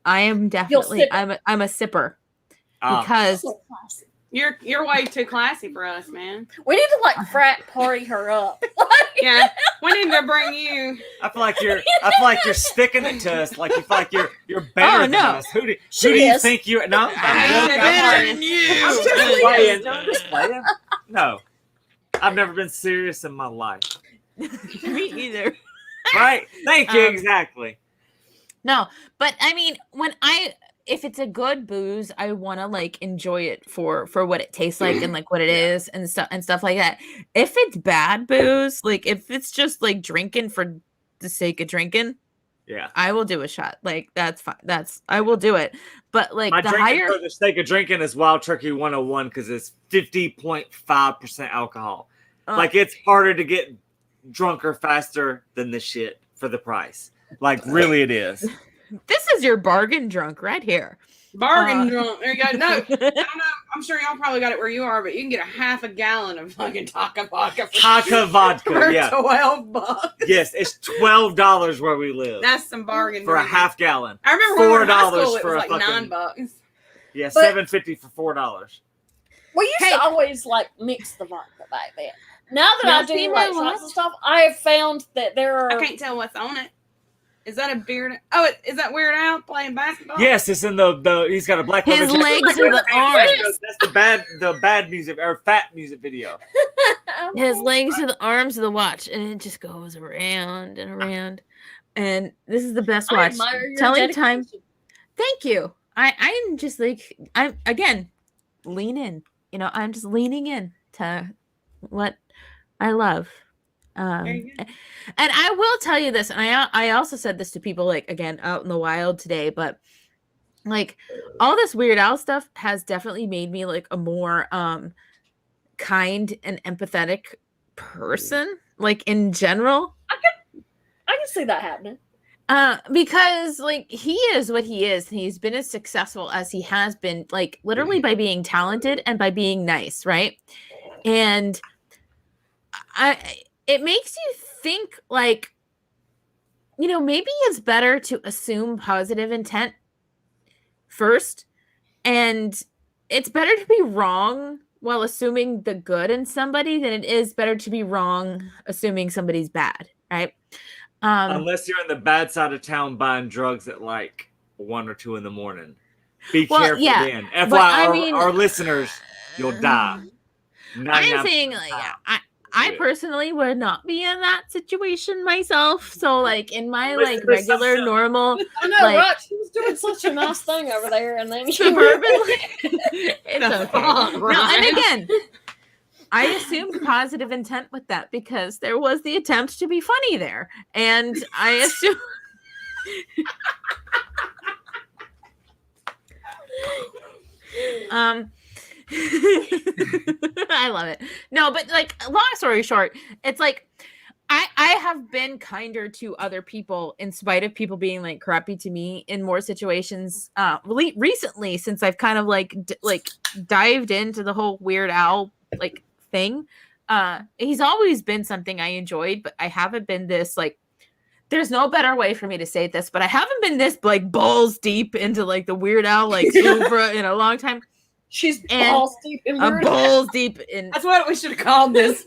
I am definitely, sip I'm a sipper Ah. because So classy. you're way too classy for us, man. We need to like frat party her up. Yeah, we need to bring you. I feel like you're sticking it to us. Like you feel like you're better Oh, than no. us. Who do She you is. think you? No, I'm better than you. I'm Just just playing. playing. Just playing. No, I've never been serious in my life. me either. Right? Thank you. Um, Exactly. No, but I mean, if it's a good booze, I want to like enjoy it for what it tastes like and like what it is and stuff like that. If it's bad booze, like if it's just like drinking for the sake of drinking, Yeah. I will do a shot. Like that's fine. I will do it. But like My the drinking higher, for the sake of drinking is Wild Turkey 101 because it's 50.5% alcohol. Like it's harder to get drunker faster than this shit for the price. Like really, it is. this is your bargain drunk right here. Bargain drunk. There you go. No, I don't know. I'm sure y'all probably got it where you are, but you can get a half a gallon of fucking Taka vodka for Taka vodka, for yeah. $12. Yes, it's $12 where we live That's some bargain for a drinking. half gallon. I remember when we were in high $4 school, it for was a like fucking- $9. Yeah, But- $7.50 for $4. We used Hey. to always like mix the vodka back then. Now that Now I see do my like shots what? and stuff, I have found that there are. I can't tell what's on it. Is that a beard? Oh, is that Weird Al playing basketball? Yes, it's in the he's got a black His leather jacket. legs are the arms. That's the bad music or fat music video. His legs are the arms of the watch, and it just goes around and around. And this is the best I watch. admire your Telling time. dedication. Thank you. I'm just like, I'm again, lean in. I'm just leaning in to what I love. There you go. And I will tell you this, and I also said this to people like again out in the wild today, but like all this Weird Al stuff has definitely made me like a more kind and empathetic person, like in general. I can see that happening. Because like he is what he is. He's been as successful as he has been, like literally by being talented and by being nice, right? And it makes you think like, maybe it's better to assume positive intent first, and it's better to be wrong while assuming the good in somebody than it is better to be wrong assuming somebody's bad, right? Unless you're in the bad side of town buying drugs at like 1 or 2 in the morning. Be Well, careful yeah, then. but FYI, our listeners, you'll die. I'm saying like I personally would not be in that situation myself. So like in my like regular normal I know, like, right? She was doing such a nice thing over there, and then suburban it's okay. No, and again, I assumed positive intent with that because there was the attempt to be funny there. And I assume I love it. No, but like long story short, it's like I have been kinder to other people in spite of people being like crappy to me in more situations recently, since I've kind of like dived into the whole Weird Al like thing. He's always been something I enjoyed, but I haven't been this like, there's no better way for me to say this, but I haven't been this like balls deep into like the Weird Al like oeuvre in a long time. She's balls deep in Weird Al. Balls deep in. That's what we should have called this.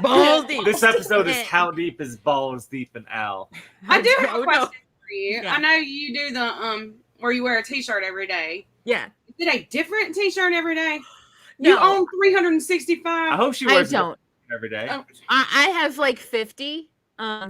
Balls deep. This episode is how deep is balls deep in Al. I do have a question for you. Yeah. I know you do the where you wear a t-shirt every day. Yeah. Is it a different t-shirt every day? No. You own 365. I hope she wears I don't. it every day. Oh, I have like 50.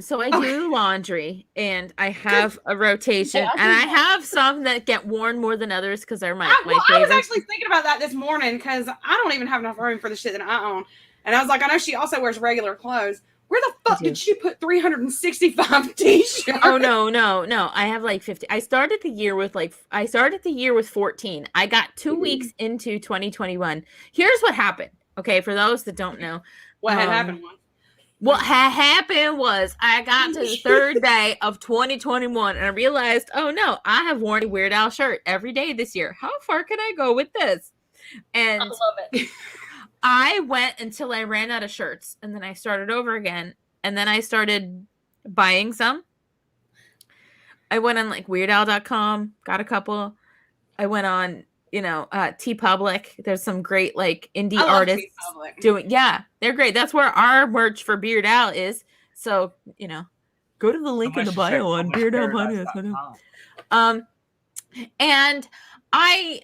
So I do laundry and I have a rotation, Yeah, and I have some that get worn more than others because they're my I was favorites. actually thinking about that this morning because I don't even have enough room for the shit that I own. And I was like, I know she also wears regular clothes. Where the fuck do. did she put 365 t-shirts? Oh no. I have like 50. I started the year with 14. I got 2 weeks into 2021. Here's what happened. Okay, for those that don't know. What had happened was. What had happened was I got to the third day of 2021 and I realized, oh no, I have worn a Weird Al shirt every day this year. How far can I go with this? And I love it. I went until I ran out of shirts, and then I started over again, and then I started buying some. I went on like weirdal.com, got a couple. I went on, TeePublic. There's some great like indie artists doing. Yeah, they're great. That's where our merch for Weird Al is. So, go to the link in the bio on Weird Al podcast. And I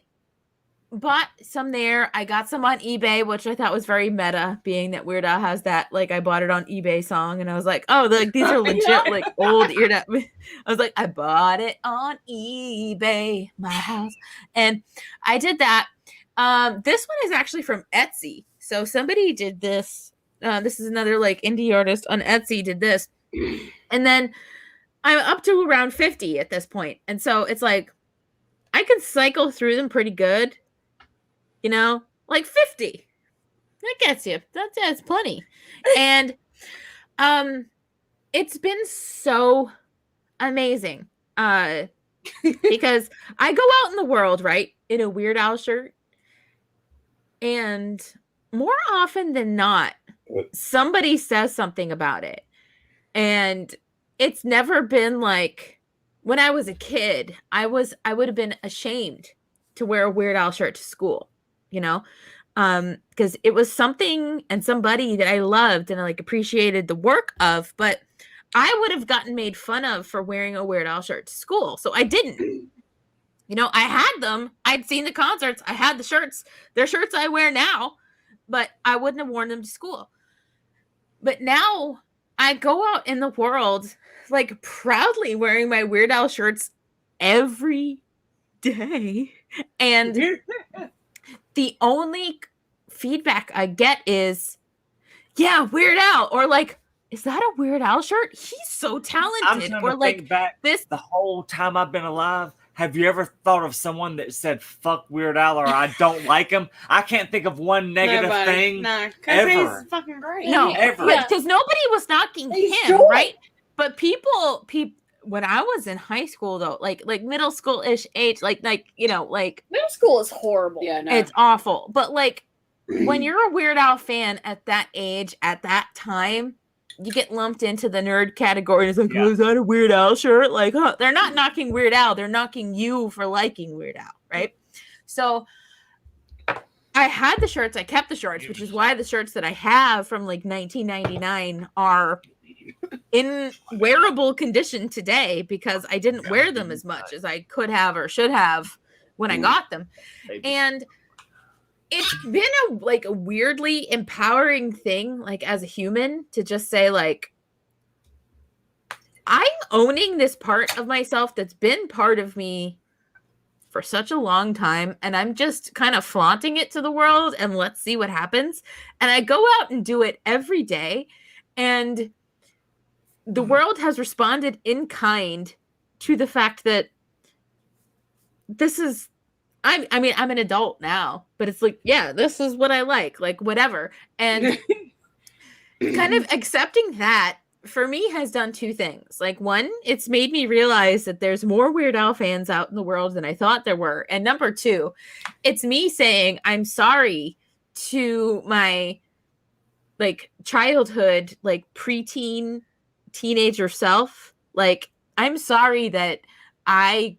bought some there. I got some on eBay, which I thought was very meta, being that Weird Al has that, like, I bought it on eBay song, and I was like, oh, these are legit, like, old Weird Al. I was like, I bought it on eBay, my house. And I did that. This one is actually from Etsy. So somebody did this. This is another, like, indie artist on Etsy did this. And then I'm up to around 50 at this point. And so it's like, I can cycle through them pretty good. Like 50. That gets you. That's plenty. And it's been so amazing. Because I go out in the world, right, in a Weird Al shirt. And more often than not, somebody says something about it. And it's never been like, when I was a kid, I would have been ashamed to wear a Weird Al shirt to school, because it was something and somebody that I loved and I like appreciated the work of, but I would have gotten made fun of for wearing a Weird Al shirt to school. So I didn't. I had them. I'd seen the concerts. I had the shirts. They're shirts I wear now, but I wouldn't have worn them to school. But now I go out in the world like proudly wearing my Weird Al shirts every day. And the only feedback I get is, yeah, Weird Al, or like, is that a Weird Al shirt? He's so I'm talented. trying Or to like think back this. the whole time I've been alive. Have you ever thought of someone that said "fuck Weird Al" or "I don't like him"? I can't think of one negative thing. No, because ever. he's fucking great. No, Ever. because nobody was knocking He's him, short. right? But people, when I was in high school though, like middle school ish age, like Middle school is horrible. Yeah, no. it's awful. But like when you're a Weird Al fan at that age, at that time, you get lumped into the nerd category. It's like, Yeah. oh, is that a Weird Al shirt? Like, huh, they're not knocking Weird Al. They're knocking you for liking Weird Al, right? So I had the shirts. I kept the shirts, which is why the shirts that I have from like 1999 are in wearable condition today, because I didn't wear them as much as I could have or should have when I got them. And it's been a weirdly empowering thing, like as a human, to just say like, I'm owning this part of myself that's been part of me for such a long time, and I'm just kind of flaunting it to the world, and let's see what happens. And I go out and do it every day, and the world has responded in kind to the fact that this is, I mean, I'm an adult now, but it's like, yeah, this is what I like whatever. And kind of accepting that for me has done two things. Like, one, it's made me realize that there's more Weird Al fans out in the world than I thought there were. And number two, it's me saying I'm sorry to my like childhood, like preteen, teenager self. Like, I'm sorry that I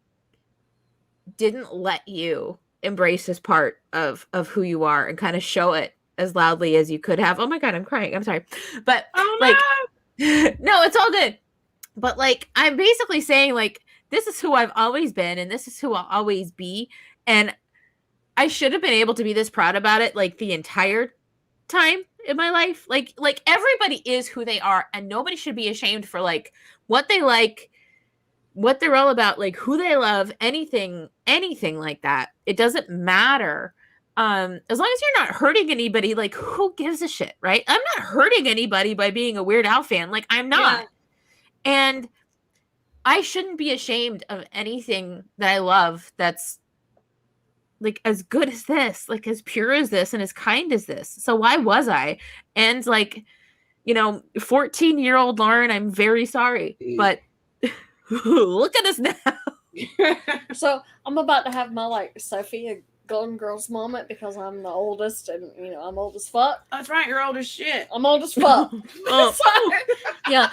didn't let you embrace this part of who you are and kind of show it as loudly as you could have. Oh my God, I'm crying. I'm sorry. But like, no, it's all good. But like, I'm basically saying like, this is who I've always been and this is who I'll always be. And I should have been able to be this proud about it like the entire time in my life. Like everybody is who they are, and nobody should be ashamed for like what they like, what they're all about, like who they love, anything like that. It doesn't matter. As long as you're not hurting anybody, like who gives a shit, right? I'm not hurting anybody by being a Weird Al fan. Like, I'm not. Yeah. And I shouldn't be ashamed of anything that I love that's like as good as this, like as pure as this, and as kind as this. So why was I? And like, 14-year-old Lauren, I'm very sorry, but look at us now. So I'm about to have my like Sophia Golden Girls moment because I'm the oldest, and I'm old as fuck. That's right, you're old as shit. I'm old as fuck. Oh. Yeah.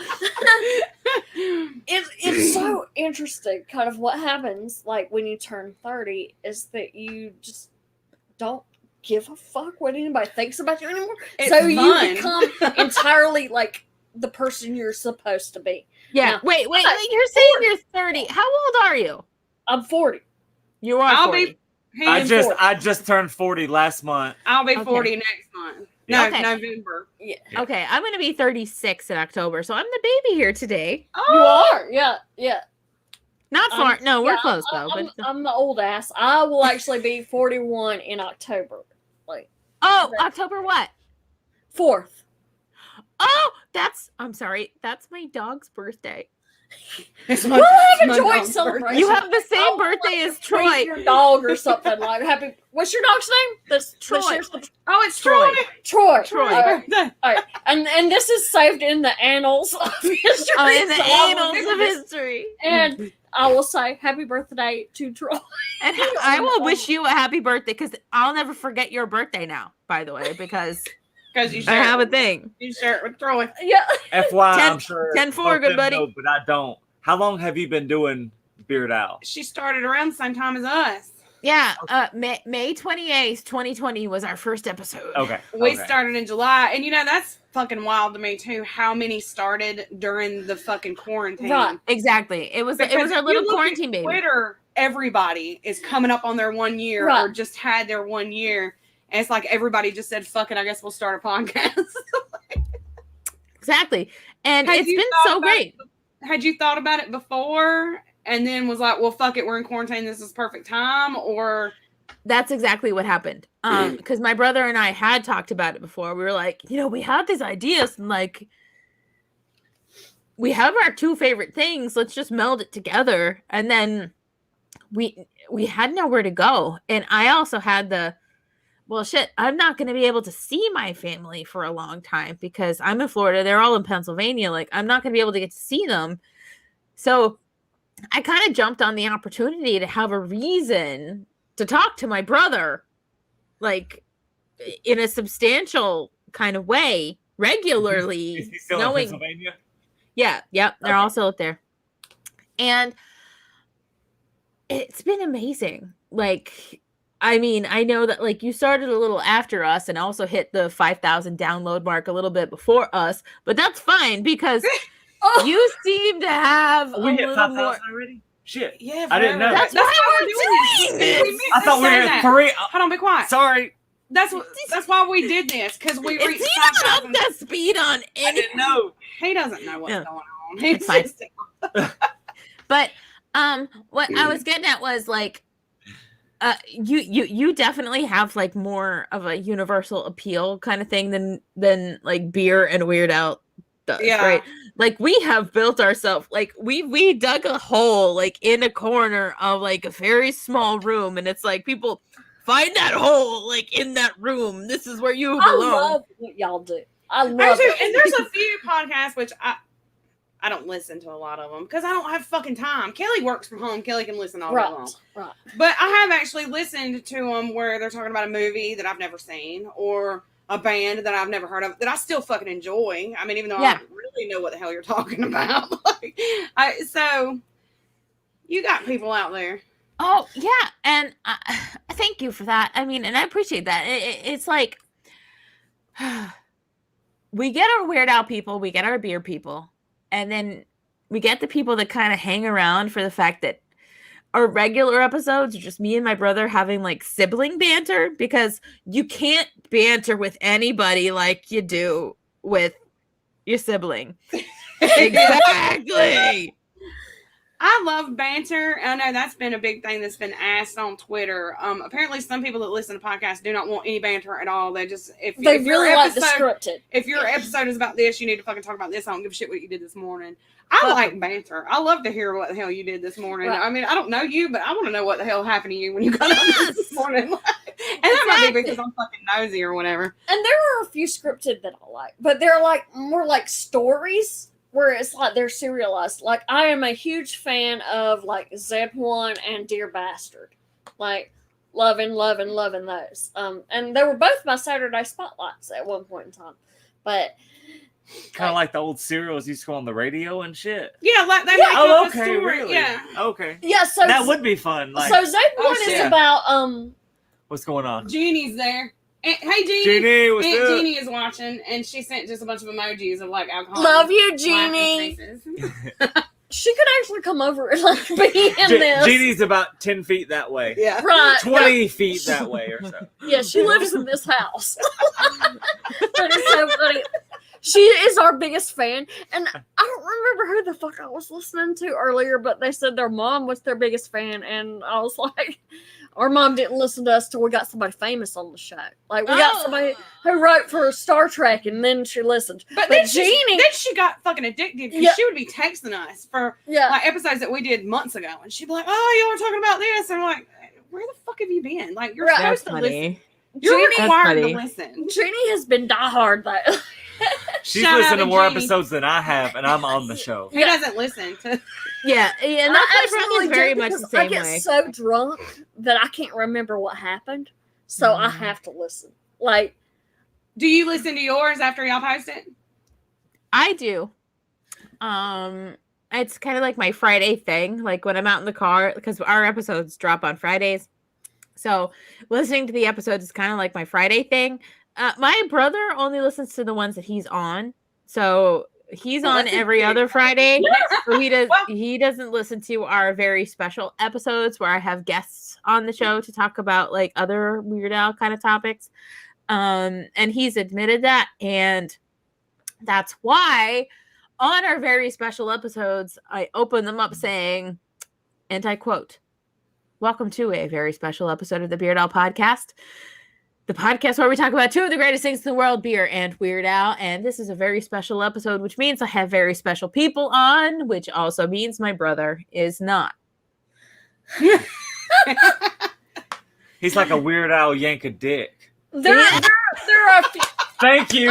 It's so interesting, kind of what happens like when you turn 30 is that you just don't give a fuck what anybody thinks about you anymore. It's so fun. you become entirely like the person you're supposed to be. Yeah. Now, Wait. You're saying you're 30. How old are you? I'm 40. You are 40. I just turned 40 last month. I'll be Okay. 40 next month. No, Okay. November. Yeah. Okay, I'm going to be 36 in October, so I'm the baby here today. Oh, You are. Yeah. Not far. No, we're Yeah, close, though. I'm the old ass. I will actually be 41 in October. Like, October what? 4th. Oh, I'm sorry. That's my dog's birthday. it's We'll have a my joint dog's celebration. You have the same I'll, birthday like, as treat Troy. your dog or something like happy. What's your dog's name? This Troy. year's the- Oh, it's Troy. Troy. Troy. Troy. All right. All right. And this is saved in the annals of history. In the so I will annals do of this. history. And I will say happy birthday to Troy. And I will wish you a happy birthday, because I'll never forget your birthday now, by the way, because Because you I share have a it. thing. You share it with Troy. Yeah. FY, 10 I'm sure 10-4, both good them buddy. know, but I don't. How long have you been doing Beard Owl? She started around the same time as us. Yeah, May 28th, 2020 was our first episode. Okay. We okay. started in July, and that's fucking wild to me too. How many started during the fucking quarantine? Right. Exactly. It was Because our if you little look at quarantine baby. Twitter, everybody is coming up on their 1 year Right. or just had their 1 year, and it's like everybody just said, "Fuck it, I guess we'll start a podcast." exactly. And Had it's you been thought so about great. Had you thought about it before and then was like, well, fuck it, we're in quarantine, this is perfect time? Or That's exactly what happened. Because my brother and I had talked about it before. We were like, we had these ideas and like we have our two favorite things. Let's just meld it together. And then we had nowhere to go. And I also had well, shit, I'm not going to be able to see my family for a long time because I'm in Florida. They're all in Pennsylvania. Like, I'm not going to be able to get to see them. So I kind of jumped on the opportunity to have a reason to talk to my brother, like, in a substantial kind of way, regularly. Is he still in Pennsylvania? Yeah, they're all still up there. And it's been amazing. Like, I mean, I know that like you started a little after us and also hit the 5,000 download mark a little bit before us, but that's fine because you seem to have we hit little 5,000 more already. Shit, yeah, I didn't know. That's why we're doing this. I thought we were at 3. Hold on, be quiet. Sorry, That's why we did this, because we reached Is he not up 5,000. to speed on I any? didn't know. He doesn't know what's Yeah. going on. It's fine. Just- But what I was getting at was like, you definitely have like more of a universal appeal kind of thing than like beer and Weird Al does, Yeah. right? Like we have built ourselves, like we dug a hole like in a corner of like a very small room, and it's like people find that hole like in that room. This is where you I belong. love what y'all do. I I love do, it. and there's a few podcasts which I don't listen to a lot of them because I don't have fucking time. Kelly works from home. Kelly can listen all day long. Right. But I have actually listened to them where they're talking about a movie that I've never seen or a band that I've never heard of that I still fucking enjoy. I mean, even though I don't really know what the hell you're talking about. So you got people out there. Oh yeah, and thank you for that. I mean, and I appreciate that. It's like we get our Weird Al people, we get our beer people, and then we get the people that kind of hang around for the fact that our regular episodes are just me and my brother having like sibling banter, because you can't banter with anybody like you do with your sibling. Exactly. I love banter. I know that's been a big thing that's been asked on Twitter. Apparently, some people that listen to podcasts do not want any banter at all. They just They really like the scripted. If your episode is about this, you need to fucking talk about this. I don't give a shit what you did this morning. I like banter. I love to hear what the hell you did this morning. Right. I mean, I don't know you, but I want to know what the hell happened to you when you got up this morning. And that might be because I'm fucking nosy or whatever. And there are a few scripted that I like, but they're like more like stories where it's like they're serialized. Like I am a huge fan of like Z1 and Dear Bastard. Like loving those. And they were both my Saturday spotlights at one point in time. But Kind of like the old serials used to go on the radio and shit. Yeah, like they make Oh, up a okay, story. really? Yeah. Okay. yeah, so That would be fun. Like, so Z1 is shit. about what's going on? Jeannie's there. Hey, Jeannie. Jeannie, what's Aunt up? Jeannie is watching, and she sent just a bunch of emojis of like alcohol. Love you, laughing Jeannie. faces. She could actually come over and like be in this. Jeannie's about 10 feet that way. Yeah. Right. 20 feet that way or so. Yeah, she lives in this house. That is so funny. She is our biggest fan. And I don't remember who the fuck I was listening to earlier, but they said their mom was their biggest fan. And I was like, our mom didn't listen to us till we got somebody famous on the show. Like, we got somebody who wrote for Star Trek, and then she listened. But then Jeannie, she got fucking addicted because Yeah. she would be texting us for yeah. like episodes that we did months ago, and she'd be like, "Oh, y'all were talking about this," and I'm like, "Where the fuck have you been? Like, you're Right. supposed That's to listen. funny. You're Jeannie- required to funny. listen." Jeannie has been diehard, though. She's Shout out listened to to more Jeannie. episodes than I have, and I'm on the show. He doesn't listen to. Yeah, and I that's personally very do much the because same I get way. so drunk that I can't remember what happened, so I have to listen. Like, Do you listen to yours after y'all post it? I do. It's kind of like my Friday thing. Like when I'm out in the car, because our episodes drop on Fridays. So listening to the episodes is kind of like my Friday thing. My brother only listens to the ones that he's on. So he's Oh, on that's every interesting. other Friday. So Well- he doesn't listen to our very special episodes where I have guests on the show to talk about like other Weird Al kind of topics. And he's admitted that. And That's why on our very special episodes, I open them up saying, and I quote, "Welcome to a very special episode of the Beard Al Podcast, the podcast where we talk about two of the greatest things in the world, beer and Weird Al. And this is a very special episode, which means I have very special people on, which also means my brother is not." He's like a Weird Al yank a dick. There are a few. Thank you.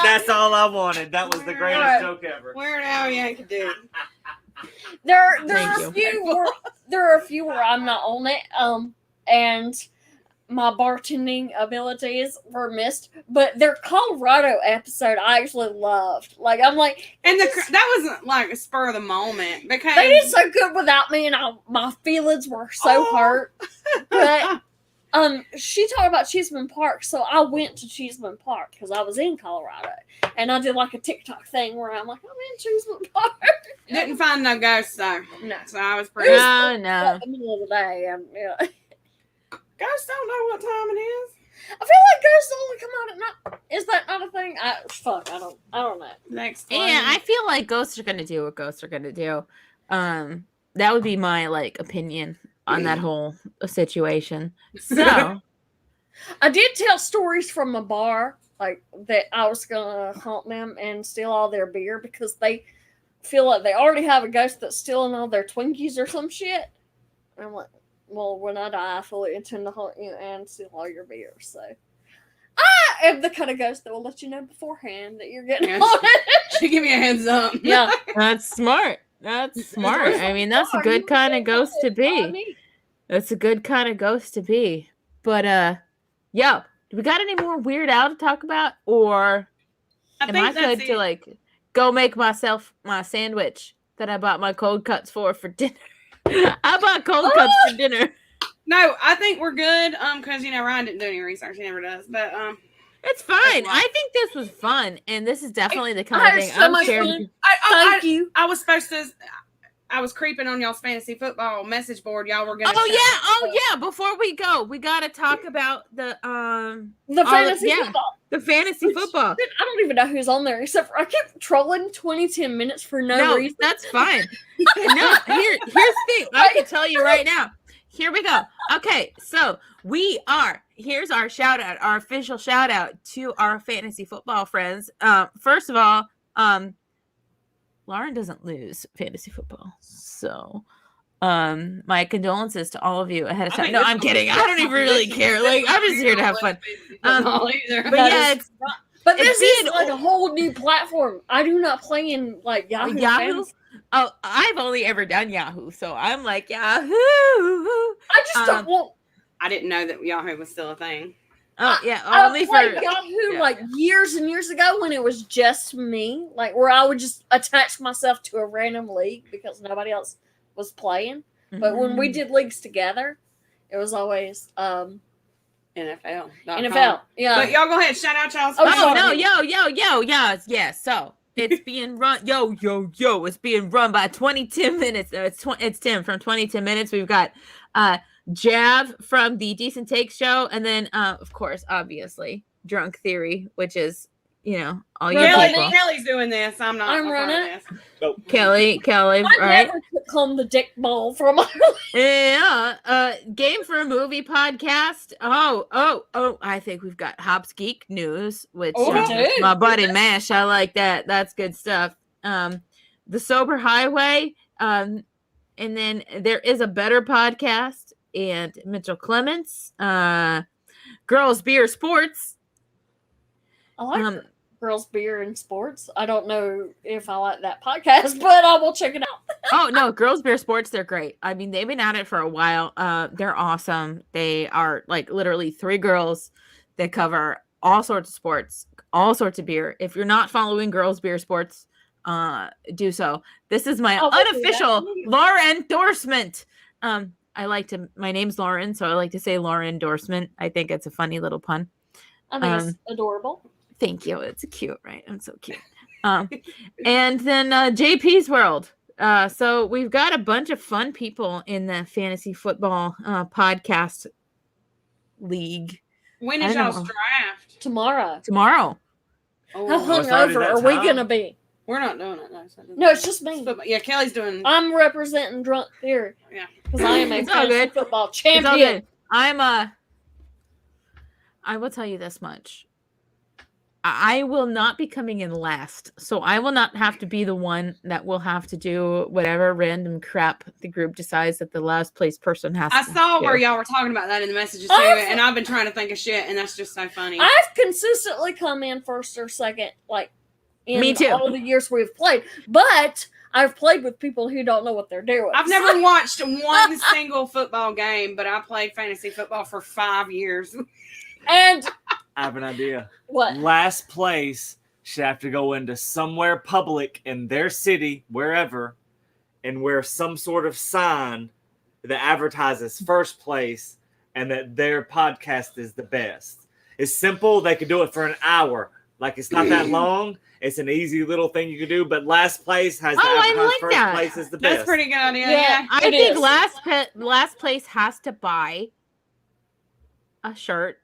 That's all I wanted. That was the greatest joke ever. Weird Al yank a dick. There are a few where I'm not on it, and my bartending abilities were missed. But their Colorado episode I actually loved. Like, I'm like, and that wasn't like a spur of the moment because they did so good without me, and my feelings were so hurt. But she talked about Cheeseman Park, so I went to Cheeseman Park because I was in Colorado, and I did like a TikTok thing where I'm like, I'm in Cheeseman Park. Didn't find no ghosts though. No, so I was pretty. No. At the middle of the day, and Ghosts don't know what time it is. I feel like ghosts only come out at night. Is that not a thing? I don't know. Next And I feel like ghosts are gonna do what ghosts are gonna do. That would be my opinion on that whole situation. So I did tell stories from a bar, like that I was gonna haunt them and steal all their beer because they feel like they already have a ghost that's stealing all their Twinkies or some shit. And I'm like, well, when I die, I fully intend to haunt you and steal all your beer. So I am the kind of ghost that will let you know beforehand that you're getting haunted. She give me a heads up. Yeah, that's smart. That's smart. I mean, that's a good kind of ghost to be. That's a good kind of ghost to be. But yo, do we got any more Weird Al to talk about, or am I good to go make myself my sandwich that I bought my cold cuts for dinner? I bought cold cuts for dinner. No, I think we're good. Because Ryan didn't do any research. He never does. But it's fine. I think this was fun, and this is definitely the kind of thing I'm sharing. Thank you. I was supposed to. I was creeping on y'all's fantasy football message board. Y'all were gonna. Oh yeah. Before we go, we gotta talk about the fantasy football. The fantasy football. I don't even know who's on there except for I kept trolling 10 minutes for no reason. That's fine. No, here's the thing. I can tell you right now. Here we go. Okay, so here's our shout out, our official shout out to our fantasy football friends. First of all, Lauren doesn't lose fantasy football. So my condolences to all of you ahead of time. No, I'm kidding. I don't even really care. Like, I'm just here to have fun. But yeah, but this is like a whole new platform. I do not play in Yahoo. Fantasy. Oh, I've only ever done Yahoo, so I'm like Yahoo. I just don't want. I didn't know that Yahoo was still a thing. Oh yeah, I played Yahoo years and years ago when it was just me, where I would just attach myself to a random league because nobody else was playing. Mm-hmm. But when we did leagues together, it was always NFL. Yeah. But y'all go ahead, shout out y'all's. Yeah. So it's being run. It's being run by 2010 minutes. It's Tim from 2010 minutes. We've got Jav from the Decent Take show, and then of course, obviously, Drunk Theory, which is all you people. Kelly's doing this. I'm not. I'm running. Oh. Kelly, I right? never took home the dick ball from my Game for a Movie podcast. Oh, I think we've got Hops Geek News, which my buddy Mash. I like that. That's good stuff. The Sober Highway. And then there is a Better podcast and Mitchell Clements. Girls Beer Sports. I like Girls Beer and Sports. I don't know if I like that podcast, but I will check it out. Oh no, Girls Beer Sports, they're great. I mean, they've been at it for a while. They're awesome. They are literally three girls that cover all sorts of sports, all sorts of beer. If you're not following Girls Beer Sports, do so. This is my unofficial Laura endorsement. My name's Lauren, so I like to say Laura endorsement. I think it's a funny little pun. I think it's adorable. Thank you. It's cute, right? I'm so cute. And then JP's World. So we've got a bunch of fun people in the fantasy football podcast league. When is y'all's draft? Tomorrow. Oh, How it's already hungover that are we time. gonna be? we're not doing it. No, so No, it's just me. yeah, Kelly's doing. I'm representing drunk theory. Yeah. Because I am a It's all fantasy good. football It's all champion. good. I will tell you this much. I will not be coming in last, so I will not have to be the one that will have to do whatever random crap the group decides that the last place person has I to saw do. where y'all were talking about that in the messages too, I've- and I've been trying to think of shit, and that's just so funny. I've consistently come in first or second, like in Me too. all the years we've played. But I've played with people who don't know what they're doing. I've never watched one single football game, but I played fantasy football for 5 years. And I have an idea. what? Last place should have to go into somewhere public in their city, wherever, and wear some sort of sign that advertises first place and that their podcast is the best. It's simple. They could do it for an hour. Like, it's not that long. It's an easy little thing you can do. But last place has to Oh, I advertise like first that. place is the best. That's a pretty good idea. Yeah. Yeah. I It think is. last place has to buy a shirt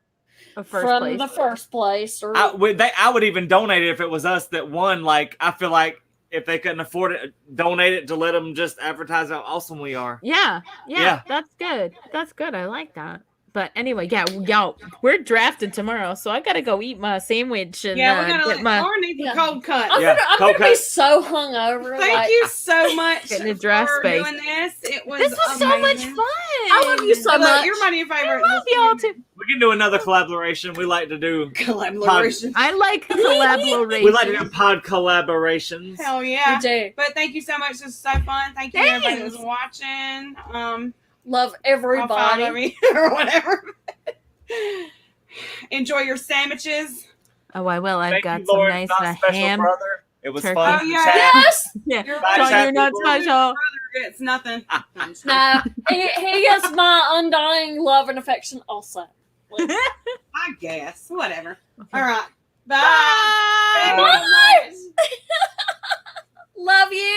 of first From place. the first place. Or I would even donate it if it was us that won. Like, I feel like if they couldn't afford it, donate it to let them just advertise how awesome we are. Yeah, Yeah. that's good. That's good. I like that. But anyway, yeah, y'all, we're drafting tomorrow, so I gotta go eat my sandwich and Yeah, we're get gonna my Lauren needs Yeah. a cold cut. I'm Yeah, gonna be Coca. so hungover. Thank like, you so much Getting a for dress space. doing this. It was This was so much amazing. fun. I love you so Look, much. You're my new I favorite. love y'all too. We can do another collaboration. We like to do Collaboration. I like collaboration. we like to do pod collaborations. Hell We yeah. do. But thank you so much. This was so fun. Thank you everybody that was watching. Love I'll everybody. follow me or whatever. Enjoy your sandwiches. Oh, I will. I've Thank got you, some Lord, nice not special ham. brother. It was turkey. fun. Oh, to yeah. chat. Yes. Yeah, You're Bye, John, chat you're not people. special. It's nothing. No, he is my undying love and affection also. Like, I guess. Whatever. All right. Bye. Bye. Thank you so much. love you.